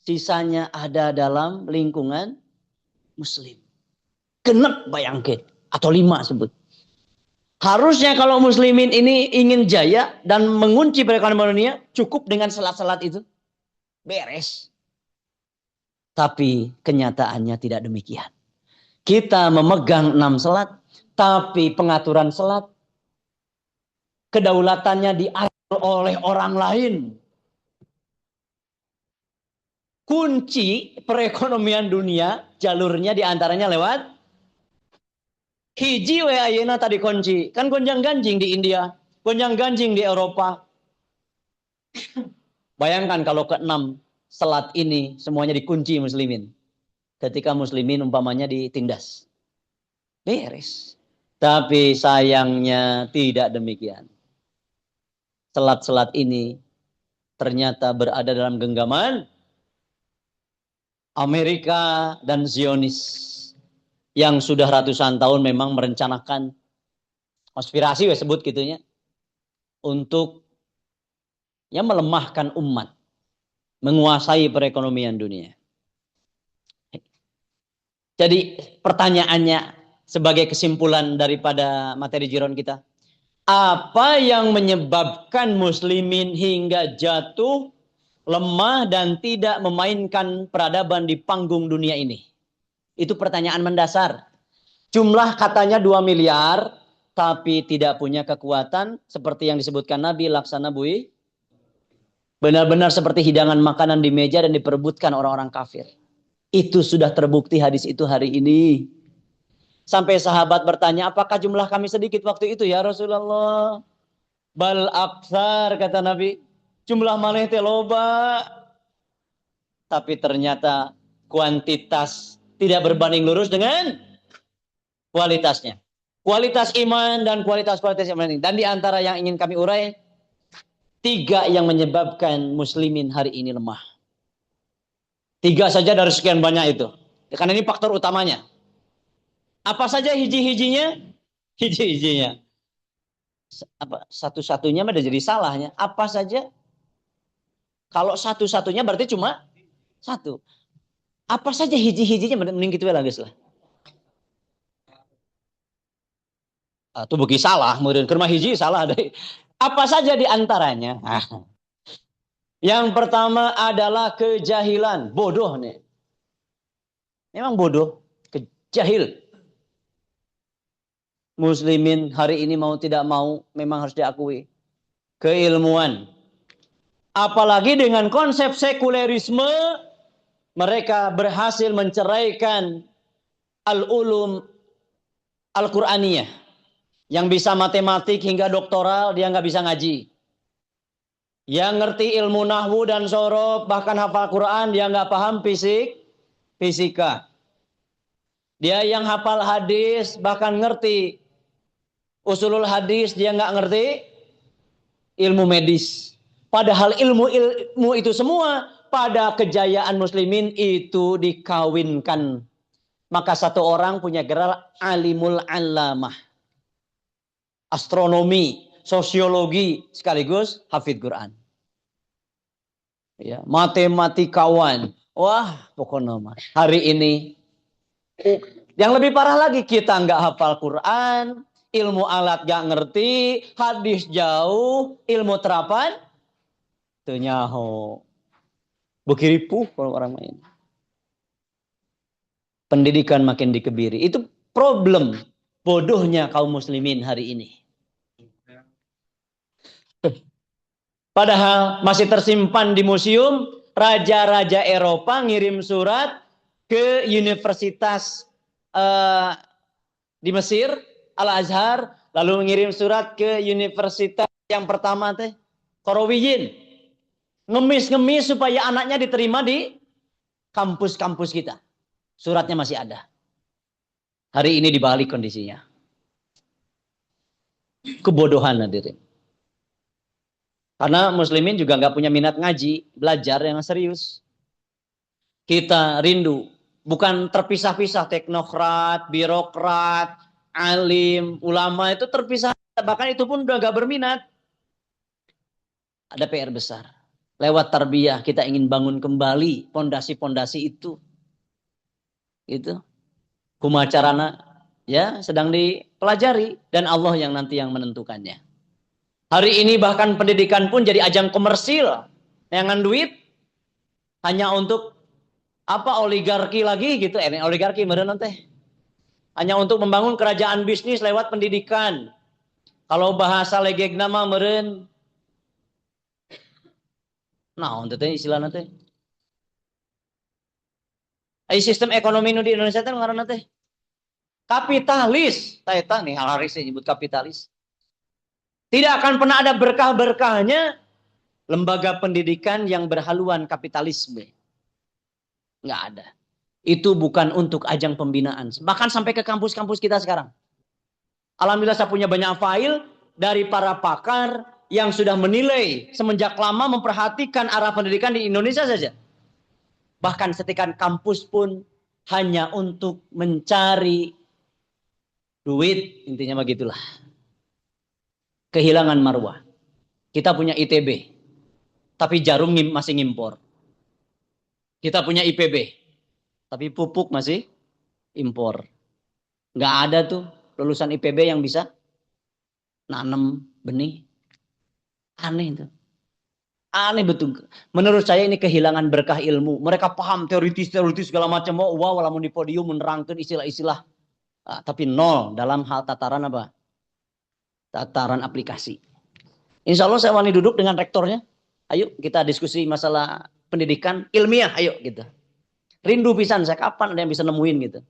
S1: Sisanya ada dalam lingkungan muslim. Genep bayangke, atau 5 sebut. Harusnya kalau muslimin ini ingin jaya dan mengunci perekonomian dunia, cukup dengan selat-selat itu. Beres. Tapi kenyataannya tidak demikian. Kita memegang 6 selat, tapi pengaturan selat, kedaulatannya diatur oleh orang lain. Kunci perekonomian dunia, jalurnya diantaranya lewat hiji we ayeuna tadi kunci. Kan gonjang-ganjing di India, gonjang-ganjing di Eropa. Bayangkan kalau ke-6 selat ini semuanya dikunci muslimin. Ketika muslimin umpamanya ditindas. Beres. Tapi sayangnya tidak demikian. Selat-selat ini ternyata berada dalam genggaman Amerika dan Zionis yang sudah ratusan tahun memang merencanakan konspirasi sebut gitunya untuk melemahkan umat, menguasai perekonomian dunia. Jadi pertanyaannya sebagai kesimpulan daripada materi jiron kita, apa yang menyebabkan muslimin hingga jatuh, lemah dan tidak memainkan peradaban di panggung dunia ini? Itu pertanyaan mendasar. Jumlah katanya 2 miliar, tapi tidak punya kekuatan seperti yang disebutkan Nabi, laksana bui. Benar-benar seperti hidangan makanan di meja dan diperebutkan orang-orang kafir. Itu sudah terbukti hadis itu hari ini. Sampai sahabat bertanya, apakah jumlah kami sedikit waktu itu ya Rasulullah? Bal aksar, kata Nabi. Jumlah malih teh loba. Tapi ternyata kuantitas tidak berbanding lurus dengan kualitasnya. Kualitas iman dan kualitas iman ini. Dan di antara yang ingin kami urai, 3 yang menyebabkan muslimin hari ini lemah. 3 saja dari sekian banyak itu. Karena ini faktor utamanya. Apa saja hiji-hijinya? Hiji-hijinya. Satu-satunya ada jadi salahnya. Apa saja? Kalau satu-satunya berarti cuma 1. Apa saja hiji-hijinya mending gitu lagi lah. Itu bagi salah, kemudian ke rumah hiji salah deh. Apa saja di antaranya? Yang pertama adalah kejahilan, bodoh nih. Memang bodoh, kejahil. Muslimin hari ini mau tidak mau memang harus diakui. Keilmuan. Apalagi dengan konsep sekulerisme, mereka berhasil menceraikan al-ulum al-Qur'aniyah. Yang bisa matematik hingga doktoral, dia nggak bisa ngaji. Yang ngerti ilmu nahwu dan sorof, bahkan hafal Quran, dia nggak paham fisika. Dia yang hafal hadis, bahkan ngerti usulul hadis, dia nggak ngerti ilmu medis. Padahal ilmu itu semua pada kejayaan muslimin itu dikawinkan. Maka satu orang punya gelar alimul alamah. Astronomi, sosiologi, sekaligus hafidz Quran. Ya, matematikawan. Wah, pokoknya hari ini yang lebih parah lagi, kita nggak hafal Quran, ilmu alat nggak ngerti, hadis jauh, ilmu terapan tenyaho. Bekiripuh kalau orang main. Pendidikan makin dikebiri. Itu problem bodohnya kaum muslimin hari ini. Padahal masih tersimpan di museum, raja-raja Eropa ngirim surat ke universitas di Mesir, Al-Azhar, lalu mengirim surat ke universitas yang pertama teh, Qarawiyyin. Ngemis-ngemis supaya anaknya diterima di kampus-kampus kita. Suratnya masih ada. Hari ini dibalik kondisinya. Kebodohan hadirin. Karena muslimin juga nggak punya minat ngaji, belajar yang serius. Kita rindu, bukan terpisah-pisah teknokrat, birokrat, alim, ulama itu terpisah. Bahkan itu pun udah nggak berminat. Ada PR besar. Lewat tarbiyah kita ingin bangun kembali pondasi-pondasi itu. Itu. Kumacarana ya sedang dipelajari dan Allah yang nanti yang menentukannya. Hari ini bahkan pendidikan pun jadi ajang komersil. Dengan duit hanya untuk apa oligarki lagi gitu. Oligarki meureun teh. Hanya untuk membangun kerajaan bisnis lewat pendidikan. Kalau bahasa legegna mah meureun naon teh istilahna teh. Sistem ekonomi nu di Indonesia teh ngaranna teh kapitalis. Eta nih hal haris disebut kapitalis. Tidak akan pernah ada berkah-berkahnya lembaga pendidikan yang berhaluan kapitalisme. Nggak ada. Itu bukan untuk ajang pembinaan. Bahkan sampai ke kampus-kampus kita sekarang. Alhamdulillah saya punya banyak file dari para pakar yang sudah menilai semenjak lama memperhatikan arah pendidikan di Indonesia saja. Bahkan setikan kampus pun hanya untuk mencari duit. Intinya begitulah. Kehilangan marwah. Kita punya ITB. Tapi jarum masih ngimpor. Kita punya IPB. Tapi pupuk masih impor. Nggak ada tuh lulusan IPB yang bisa nanam benih. Aneh itu. Aneh betul. Menurut saya ini kehilangan berkah ilmu. Mereka paham teoritis segala macam. Oh, wow, lamun di podium menerangkan istilah-istilah. Tapi nol dalam hal tataran apa? Tataran aplikasi. Insya Allah saya wani duduk dengan rektornya. Ayo kita diskusi masalah pendidikan ilmiah. Ayo gitu. Rindu pisan saya kapan ada yang bisa nemuin gitu.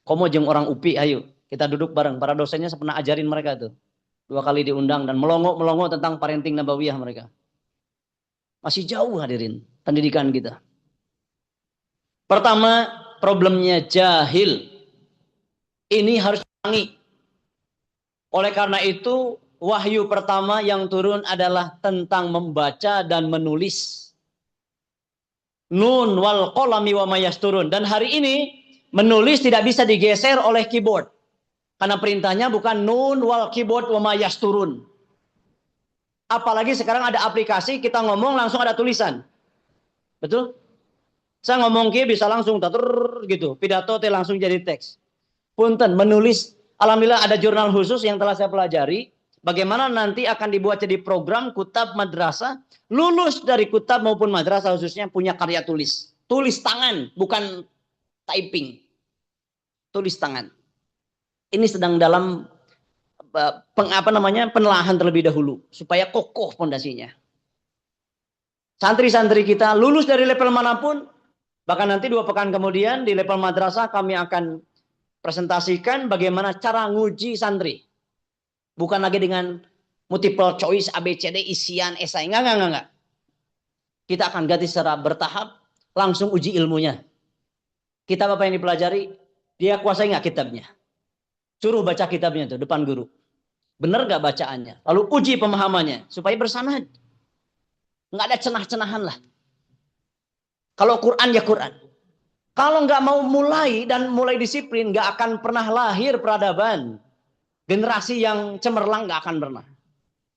S1: Komo jeung orang UPI ayo. Kita duduk bareng. Para dosennya saya pernah ajarin mereka tuh. 2 kali diundang dan melongo tentang parenting nabawiyah mereka. Masih jauh hadirin pendidikan kita. Pertama, problemnya jahil. Ini harus ditangi. Oleh karena itu, wahyu pertama yang turun adalah tentang membaca dan menulis. Nun wal qalami wa ma yasturun. Dan hari ini menulis tidak bisa digeser oleh keyboard. Karena perintahnya bukan nun wal keyboard wa ma yasturun. Apalagi sekarang ada aplikasi, kita ngomong langsung ada tulisan. Betul? Saya ngomong bisa langsung gitu. Pidato langsung jadi teks. Punten, menulis. Alhamdulillah ada jurnal khusus yang telah saya pelajari. Bagaimana nanti akan dibuat jadi program kutab madrasah. Lulus dari kutab maupun madrasah khususnya punya karya tulis. Tulis tangan, bukan typing. Tulis tangan. Ini sedang dalam penelahan terlebih dahulu supaya kokoh pondasinya. Santri-santri kita lulus dari level manapun, bahkan nanti 2 pekan kemudian di level madrasah kami akan presentasikan bagaimana cara nguji santri. Bukan lagi dengan multiple choice ABCD isian esai, enggak. Kita akan ganti secara bertahap, langsung uji ilmunya. Kitab apa yang dipelajari, dia kuasai nggak kitabnya? Suruh baca kitabnya tuh depan guru. Benar gak bacaannya? Lalu uji pemahamannya supaya bersanad. Nggak ada cenah-cenahan lah. Kalau Quran ya Quran. Kalau nggak mau mulai dan mulai disiplin, nggak akan pernah lahir peradaban. Generasi yang cemerlang nggak akan pernah.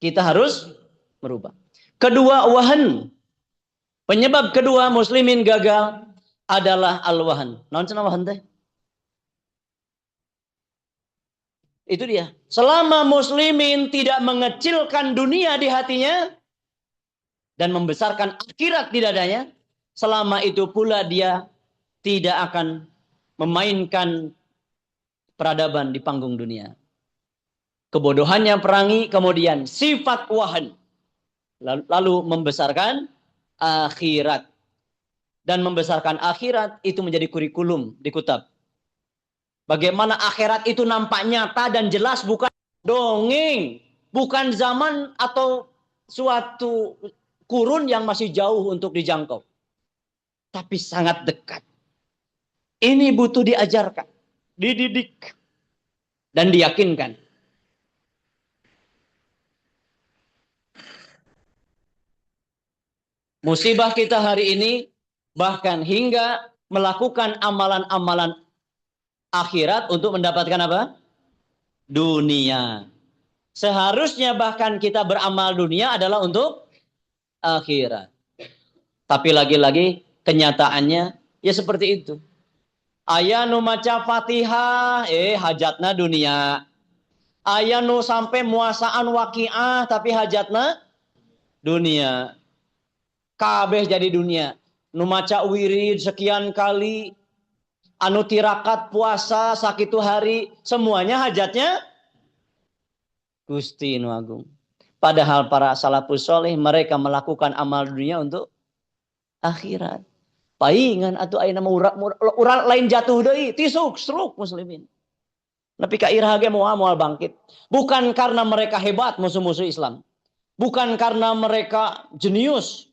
S1: Kita harus merubah. Kedua, wahan. Penyebab kedua muslimin gagal adalah al-wahan. Naon cenah wahan teh? Itu dia. Selama muslimin tidak mengecilkan dunia di hatinya dan membesarkan akhirat di dadanya, selama itu pula dia tidak akan memainkan peradaban di panggung dunia. Kebodohannya perangi, kemudian sifat wahan. Lalu membesarkan akhirat. Dan membesarkan akhirat itu menjadi kurikulum di kutab. Bagaimana akhirat itu nampak nyata dan jelas, bukan dongeng, bukan zaman atau suatu kurun yang masih jauh untuk dijangkau. Tapi sangat dekat. Ini butuh diajarkan, dididik, dan diyakinkan. Musibah kita hari ini bahkan hingga melakukan amalan-amalan akhirat untuk mendapatkan apa? Dunia. Seharusnya bahkan kita beramal dunia adalah untuk akhirat. Tapi lagi-lagi kenyataannya ya seperti itu. Aya nu maca Fatihah, hajatna dunia. Aya nu sampai muasaan waqiah tapi hajatna dunia. Kabeh jadi dunia. Nu maca wirid sekian kali, anu tirakat puasa sakitu hari, semuanya hajatnya Gusti Nu Agung. Padahal para salafus soleh mereka melakukan amal dunia untuk akhirat. Paingan atuh ayeuna mah urang lain jatuh deui, tisuk stroke muslimin. Nepi ka iraha ge moal bangkit. Bukan karena mereka hebat musuh-musuh Islam. Bukan karena mereka jenius.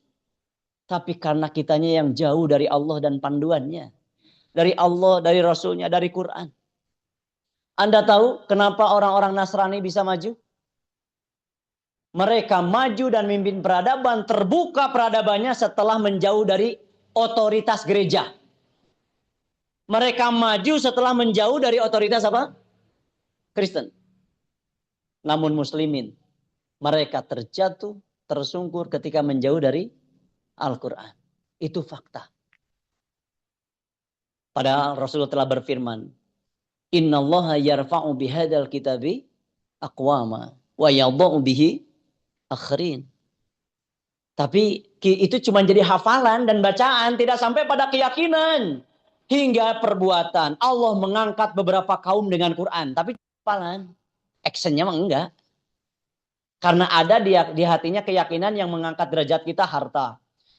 S1: Tapi karena kitanya yang jauh dari Allah dan panduannya. Dari Allah, dari Rasulnya, dari Quran. Anda tahu kenapa orang-orang Nasrani bisa maju? Mereka maju dan memimpin peradaban, terbuka peradabannya setelah menjauh dari otoritas gereja. Mereka maju setelah menjauh dari otoritas apa? Kristen. Namun muslimin, mereka terjatuh, tersungkur ketika menjauh dari Al-Quran. Itu fakta. Padahal Rasulullah telah berfirman, Innallaha yarfa'u bihadal kitabi aqwama wa yadha'u bihi akhirin. Tapi itu cuma jadi hafalan dan bacaan, tidak sampai pada keyakinan hingga perbuatan. Allah mengangkat beberapa kaum dengan Quran, tapi hafalan, actionnya mah enggak. Karena ada di hatinya keyakinan yang mengangkat derajat kita harta.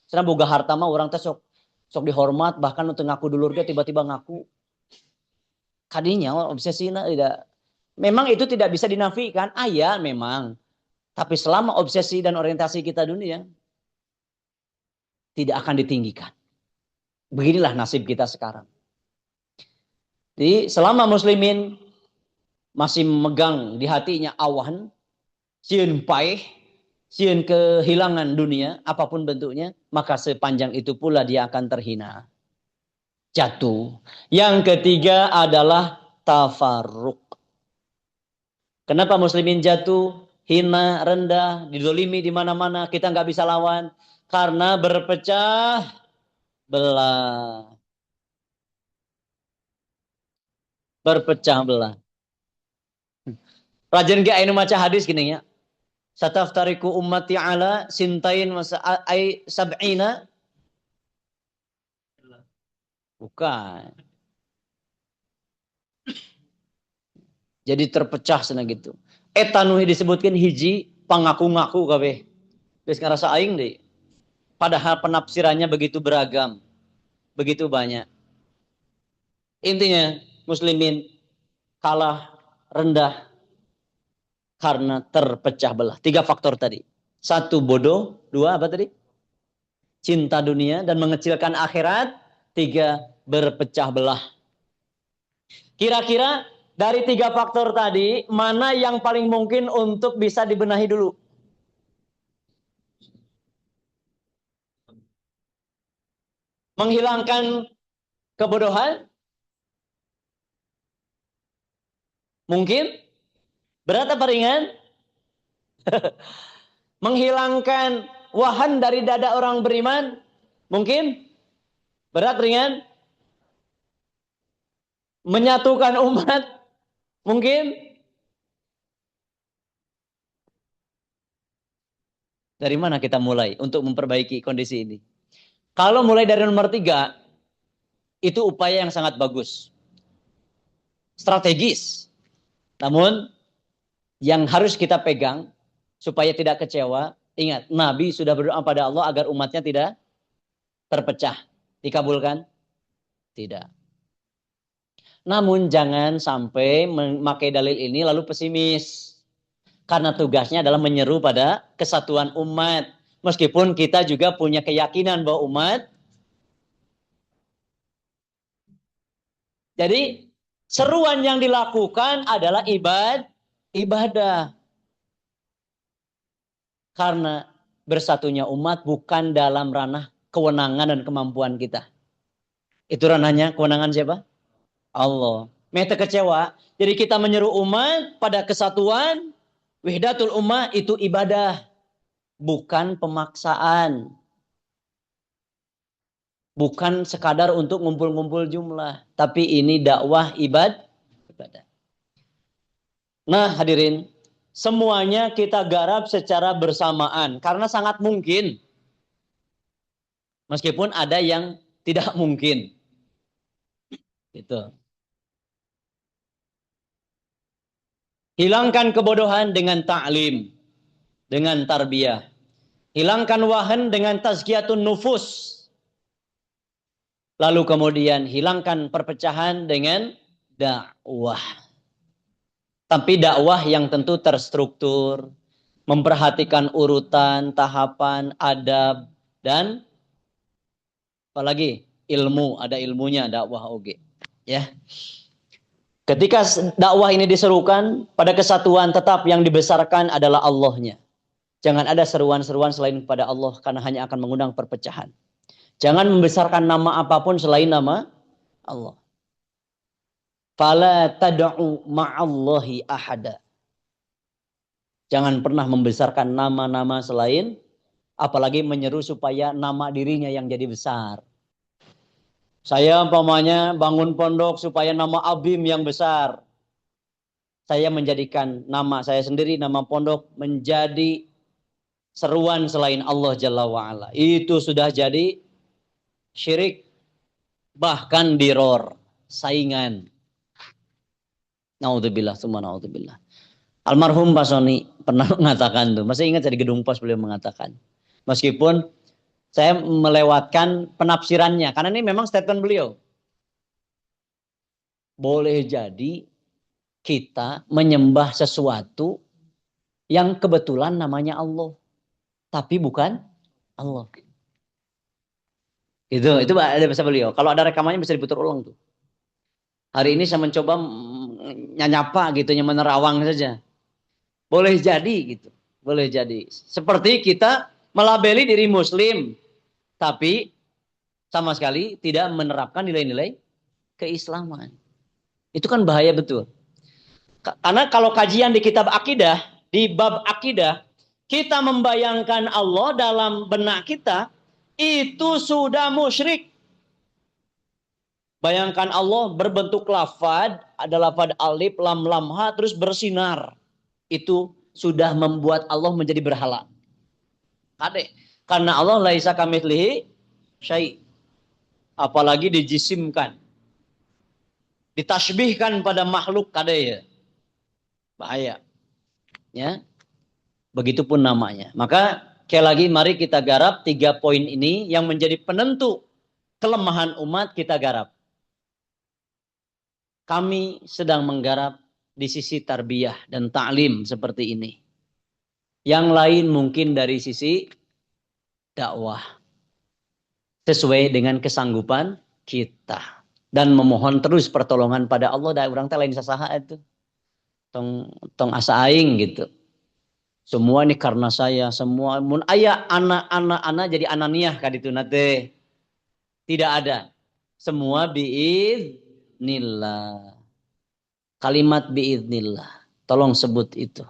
S1: Sedang boga harta mah orang teh sok dihormat, bahkan untuk ngaku dulur dia tiba-tiba ngaku. Kadinya obsesina tidak. Memang itu tidak bisa dinafikan, aya memang. Tapi selama obsesi dan orientasi kita dunia tidak akan ditinggikan. Beginilah nasib kita sekarang. Jadi selama muslimin masih memegang di hatinya awan, sieun paeh, sieun kehilangan dunia, apapun bentuknya, maka sepanjang itu pula dia akan terhina. Jatuh. Yang ketiga adalah tafarruq. Kenapa muslimin jatuh? Hina, rendah, didolimi di mana-mana, kita nggak bisa lawan. Karena berpecah belah. Berpecah belah. Rajin gak anu maca hadis gini ya. Sataftariku ummati ala sintain ay sab'ina. Bukan. Jadi terpecah sana gitu. Etanuhi disebutkan hiji pangaku-ngaku kabeh. Geus ngarasa aing deui. Padahal penafsirannya begitu beragam. Begitu banyak. Intinya muslimin kalah, rendah karena terpecah belah. 3 faktor tadi. 1 bodoh, 2 apa tadi? Cinta dunia dan mengecilkan akhirat. 3 berpecah belah. Kira-kira dari 3 faktor tadi, mana yang paling mungkin untuk bisa dibenahi dulu? Menghilangkan kebodohan? Mungkin? Berat apa ringan? Menghilangkan wahan dari dada orang beriman? Mungkin? Berat ringan? Menyatukan umat? Mungkin? Dari mana kita mulai untuk memperbaiki kondisi ini? Kalau mulai dari nomor 3, itu upaya yang sangat bagus. Strategis. Namun, yang harus kita pegang, supaya tidak kecewa, ingat, Nabi sudah berdoa pada Allah agar umatnya tidak terpecah. Dikabulkan? Tidak. Namun, jangan sampai memakai dalil ini lalu pesimis. Karena tugasnya adalah menyeru pada kesatuan umat. Meskipun kita juga punya keyakinan bahwa umat Jadi seruan yang dilakukan adalah ibadah. Karena bersatunya umat bukan dalam ranah kewenangan dan kemampuan kita. Itu ranahnya kewenangan siapa? Allah. Meta kecewa. Jadi kita menyeru umat pada kesatuan. Wahdatul ummah itu ibadah. Bukan pemaksaan. Bukan sekadar untuk ngumpul-ngumpul jumlah. Tapi ini dakwah ibadah. Nah hadirin. Semuanya kita garap secara bersamaan. Karena sangat mungkin. Meskipun ada yang tidak mungkin. Gitu. Hilangkan kebodohan dengan ta'lim. Dengan tarbiyah. Hilangkan wahan dengan tazkiyatun nufus. Lalu kemudian hilangkan perpecahan dengan dakwah. Tapi dakwah yang tentu terstruktur. Memperhatikan urutan, tahapan, adab, dan apalagi ilmu. Ada ilmunya dakwah oke. Ya. Ketika dakwah ini diserukan, pada kesatuan tetap yang dibesarkan adalah Allahnya. Jangan ada seruan-seruan selain kepada Allah, karena hanya akan mengundang perpecahan. Jangan membesarkan nama apapun selain nama Allah. Fala tad'u ma'allahi ahada. Jangan pernah membesarkan nama-nama selain, apalagi menyeru supaya nama dirinya yang jadi besar. Saya umpamanya bangun pondok supaya nama Abim yang besar. Saya menjadikan nama saya sendiri, nama pondok menjadi seruan selain Allah Jalla wa'ala. Itu sudah jadi syirik, bahkan diror, saingan. Naudzubillah, summa naudzubillah. Almarhum Pak Soni pernah mengatakan tuh, masih ingat di Gedung Pos beliau mengatakan. Meskipun saya melewatkan penafsirannya, karena ini memang statement beliau. Boleh jadi kita menyembah sesuatu yang kebetulan namanya Allah, tapi bukan Allah. Itu ada bahasa beliau. Kalau ada rekamannya bisa diputar ulang tuh. Hari ini saya mencoba nyanyapa gitu, menerawang saja. Boleh jadi gitu. Boleh jadi. Seperti kita melabeli diri muslim, tapi sama sekali tidak menerapkan nilai-nilai keislaman. Itu kan bahaya betul. Karena kalau kajian di kitab akidah, di bab akidah, kita membayangkan Allah dalam benak kita, itu sudah musyrik. Bayangkan Allah berbentuk lafad, ada lafad alif, lam, lam, ha, terus bersinar. Itu sudah membuat Allah menjadi berhala. Kade. Karena Allah laisa kamitslihi syai'. Apalagi dijisimkan. Ditasbihkan pada makhluk kade ya. Bahaya. Ya. Begitupun namanya. Maka sekali lagi mari kita garap 3 poin ini yang menjadi penentu kelemahan umat kita garap. Kami sedang menggarap di sisi tarbiyah dan ta'lim seperti ini. Yang lain mungkin dari sisi dakwah. Sesuai dengan kesanggupan kita. Dan memohon terus pertolongan pada Allah. Dan orang lain sasaha itu. Tong asa aing gitu. Semua ini karena saya. Semua. Mun aya anak jadi ananiah kaditu nate. Tidak ada. Semua biiznillah. Kalimat biiznillah. Tolong sebut itu.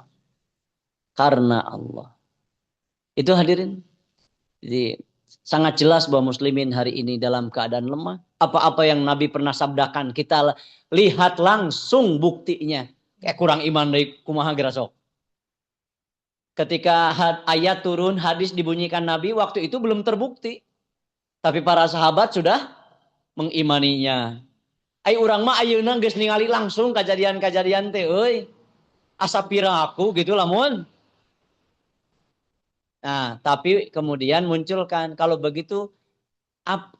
S1: Karena Allah. Itu hadirin. Jadi sangat jelas bahwa muslimin hari ini dalam keadaan lemah. Apa-apa yang Nabi pernah sabdakan. Kita lihat langsung buktinya. Kayak kurang iman dari kumaha gerasok. Ketika ayat turun, hadis dibunyikan Nabi, waktu itu belum terbukti. Tapi para sahabat sudah mengimaninya. Ai urang mah ayeuna geus ningali langsung kejadian-kejadian teh euy. Asa pira aku gitu lamun. Nah, tapi kemudian munculkan kalau begitu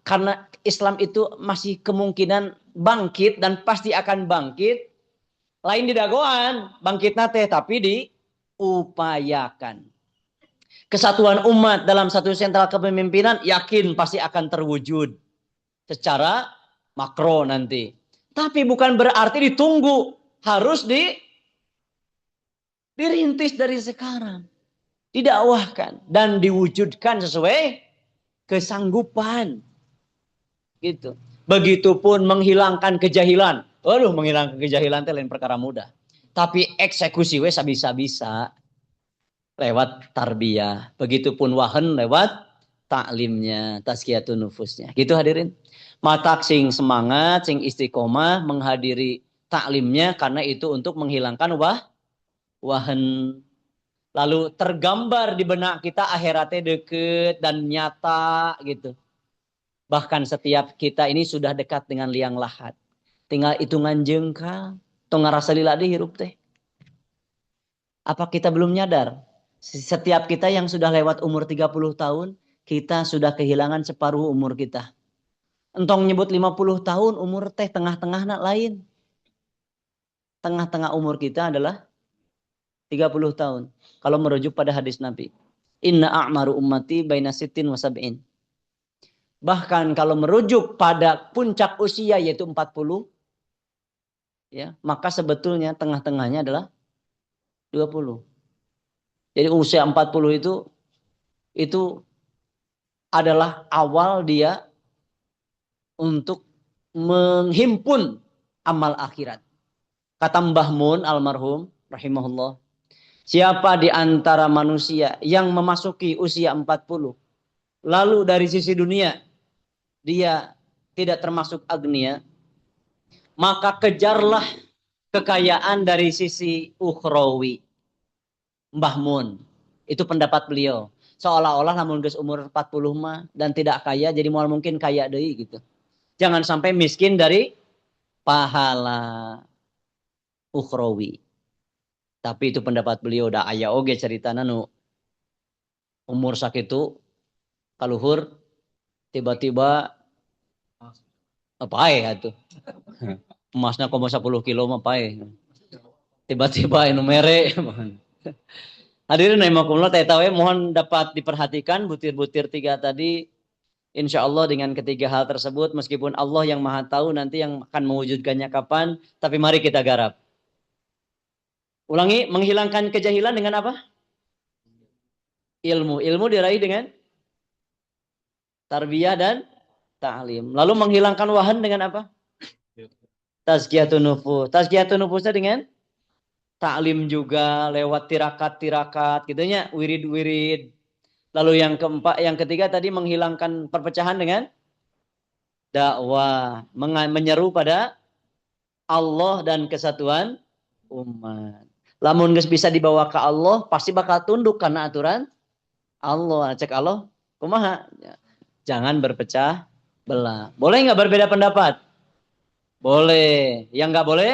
S1: karena Islam itu masih kemungkinan bangkit dan pasti akan bangkit. Lain di dagoan, bangkitna teh tapi diupayakan. Kesatuan umat dalam satu sentral kepemimpinan yakin pasti akan terwujud secara makro nanti. Tapi bukan berarti ditunggu. Harus dirintis dari sekarang. Didakwahkan. Dan diwujudkan sesuai kesanggupan. Gitu. Begitupun menghilangkan kejahilan. Waduh, menghilangkan kejahilan itu lain perkara mudah. Tapi eksekusi wes bisa-bisa lewat tarbiyah. Begitupun wahan lewat taklimnya, tazkiyatun nufusnya. Gitu hadirin. Matak sing semangat, sing istiqomah menghadiri taklimnya karena itu untuk menghilangkan wahan. Lalu tergambar di benak kita akhiratnya deket dan nyata gitu. Bahkan setiap kita ini sudah dekat dengan liang lahat. Tinggal hitungan jengkal. Tong ngarasa lila di hirup teh. Apa kita belum nyadar? Setiap kita yang sudah lewat umur 30 tahun, kita sudah kehilangan separuh umur kita. Entong nyebut 50 tahun, umur teh tengah-tengah nak lain. Tengah-tengah umur kita adalah 30 tahun. Kalau merujuk pada hadis Nabi. Inna a'maru ummati baina sittin wa sab'in. Bahkan kalau merujuk pada puncak usia yaitu 40, ya, maka sebetulnya tengah-tengahnya adalah 20. Jadi usia 40 itu adalah awal dia untuk menghimpun amal akhirat. Kata Mbah Mun almarhum rahimahullah, siapa di antara manusia yang memasuki usia 40 lalu dari sisi dunia dia tidak termasuk agnia, maka kejarlah kekayaan dari sisi ukhrawi. Mbah Mun. Itu pendapat beliau. Seolah-olah namun geus umur 40 mah dan tidak kaya jadi mual mungkin kaya deui gitu. Jangan sampai miskin dari pahala ukhrawi. Tapi itu pendapat beliau dah aya oge ceritana nu umur sakitu kaluhur tiba-tiba apa ya tuh. Emasnya 10 kilo mah pae. Tiba-tiba anu mere. Hadirin rahimakumullah, mohon dapat diperhatikan butir-butir 3 tadi. Insya Allah dengan ketiga hal tersebut, meskipun Allah yang maha tahu nanti yang akan mewujudkannya kapan, tapi mari kita garap. Ulangi, menghilangkan kejahilan dengan apa? Ilmu. Ilmu diraih dengan tarbiyah dan ta'lim. Lalu menghilangkan wahan dengan apa? Tazkiyatun nufus. Tazkiyatun nufusnya dengan ta'lim juga lewat tirakat-tirakat, gitunya, wirid-wirid. Lalu yang keempat, yang ketiga tadi menghilangkan perpecahan dengan dakwah, menyeru pada Allah dan kesatuan umat. Lamun geus bisa dibawa ke Allah, pasti bakal tunduk karena aturan Allah. Cek Allah, kumaha? Jangan berpecah belah. Boleh nggak berbeda pendapat? Boleh. Yang nggak boleh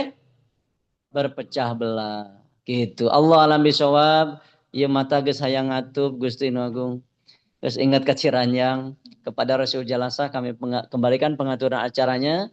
S1: berpecah belah. Gitu. Allah alam bisawab. Ieu mata geus hayang ngatup Gusti Nu Agung. Terus ingat kaciranjang kepada Rasul Jalasa kami kembalikan pengaturan acaranya.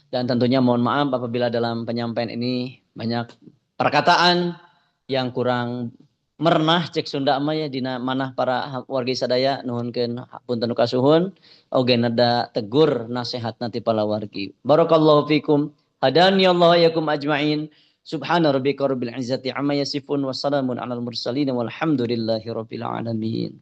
S1: Dan tentunya mohon maaf apabila dalam penyampaian ini banyak perkataan yang kurang mernah cek Sunda mah ya dina manah para wargi sadaya nuhunkeun punten kasuhun oge nada tegur nasihat nanti pala wargi. Barakallahu fikum. Hadani Allah yakum ajmain. Subhana rabbika rabbil izzati amma yasifun wa salamun alal mursalin walhamdulillahi rabbil alamin.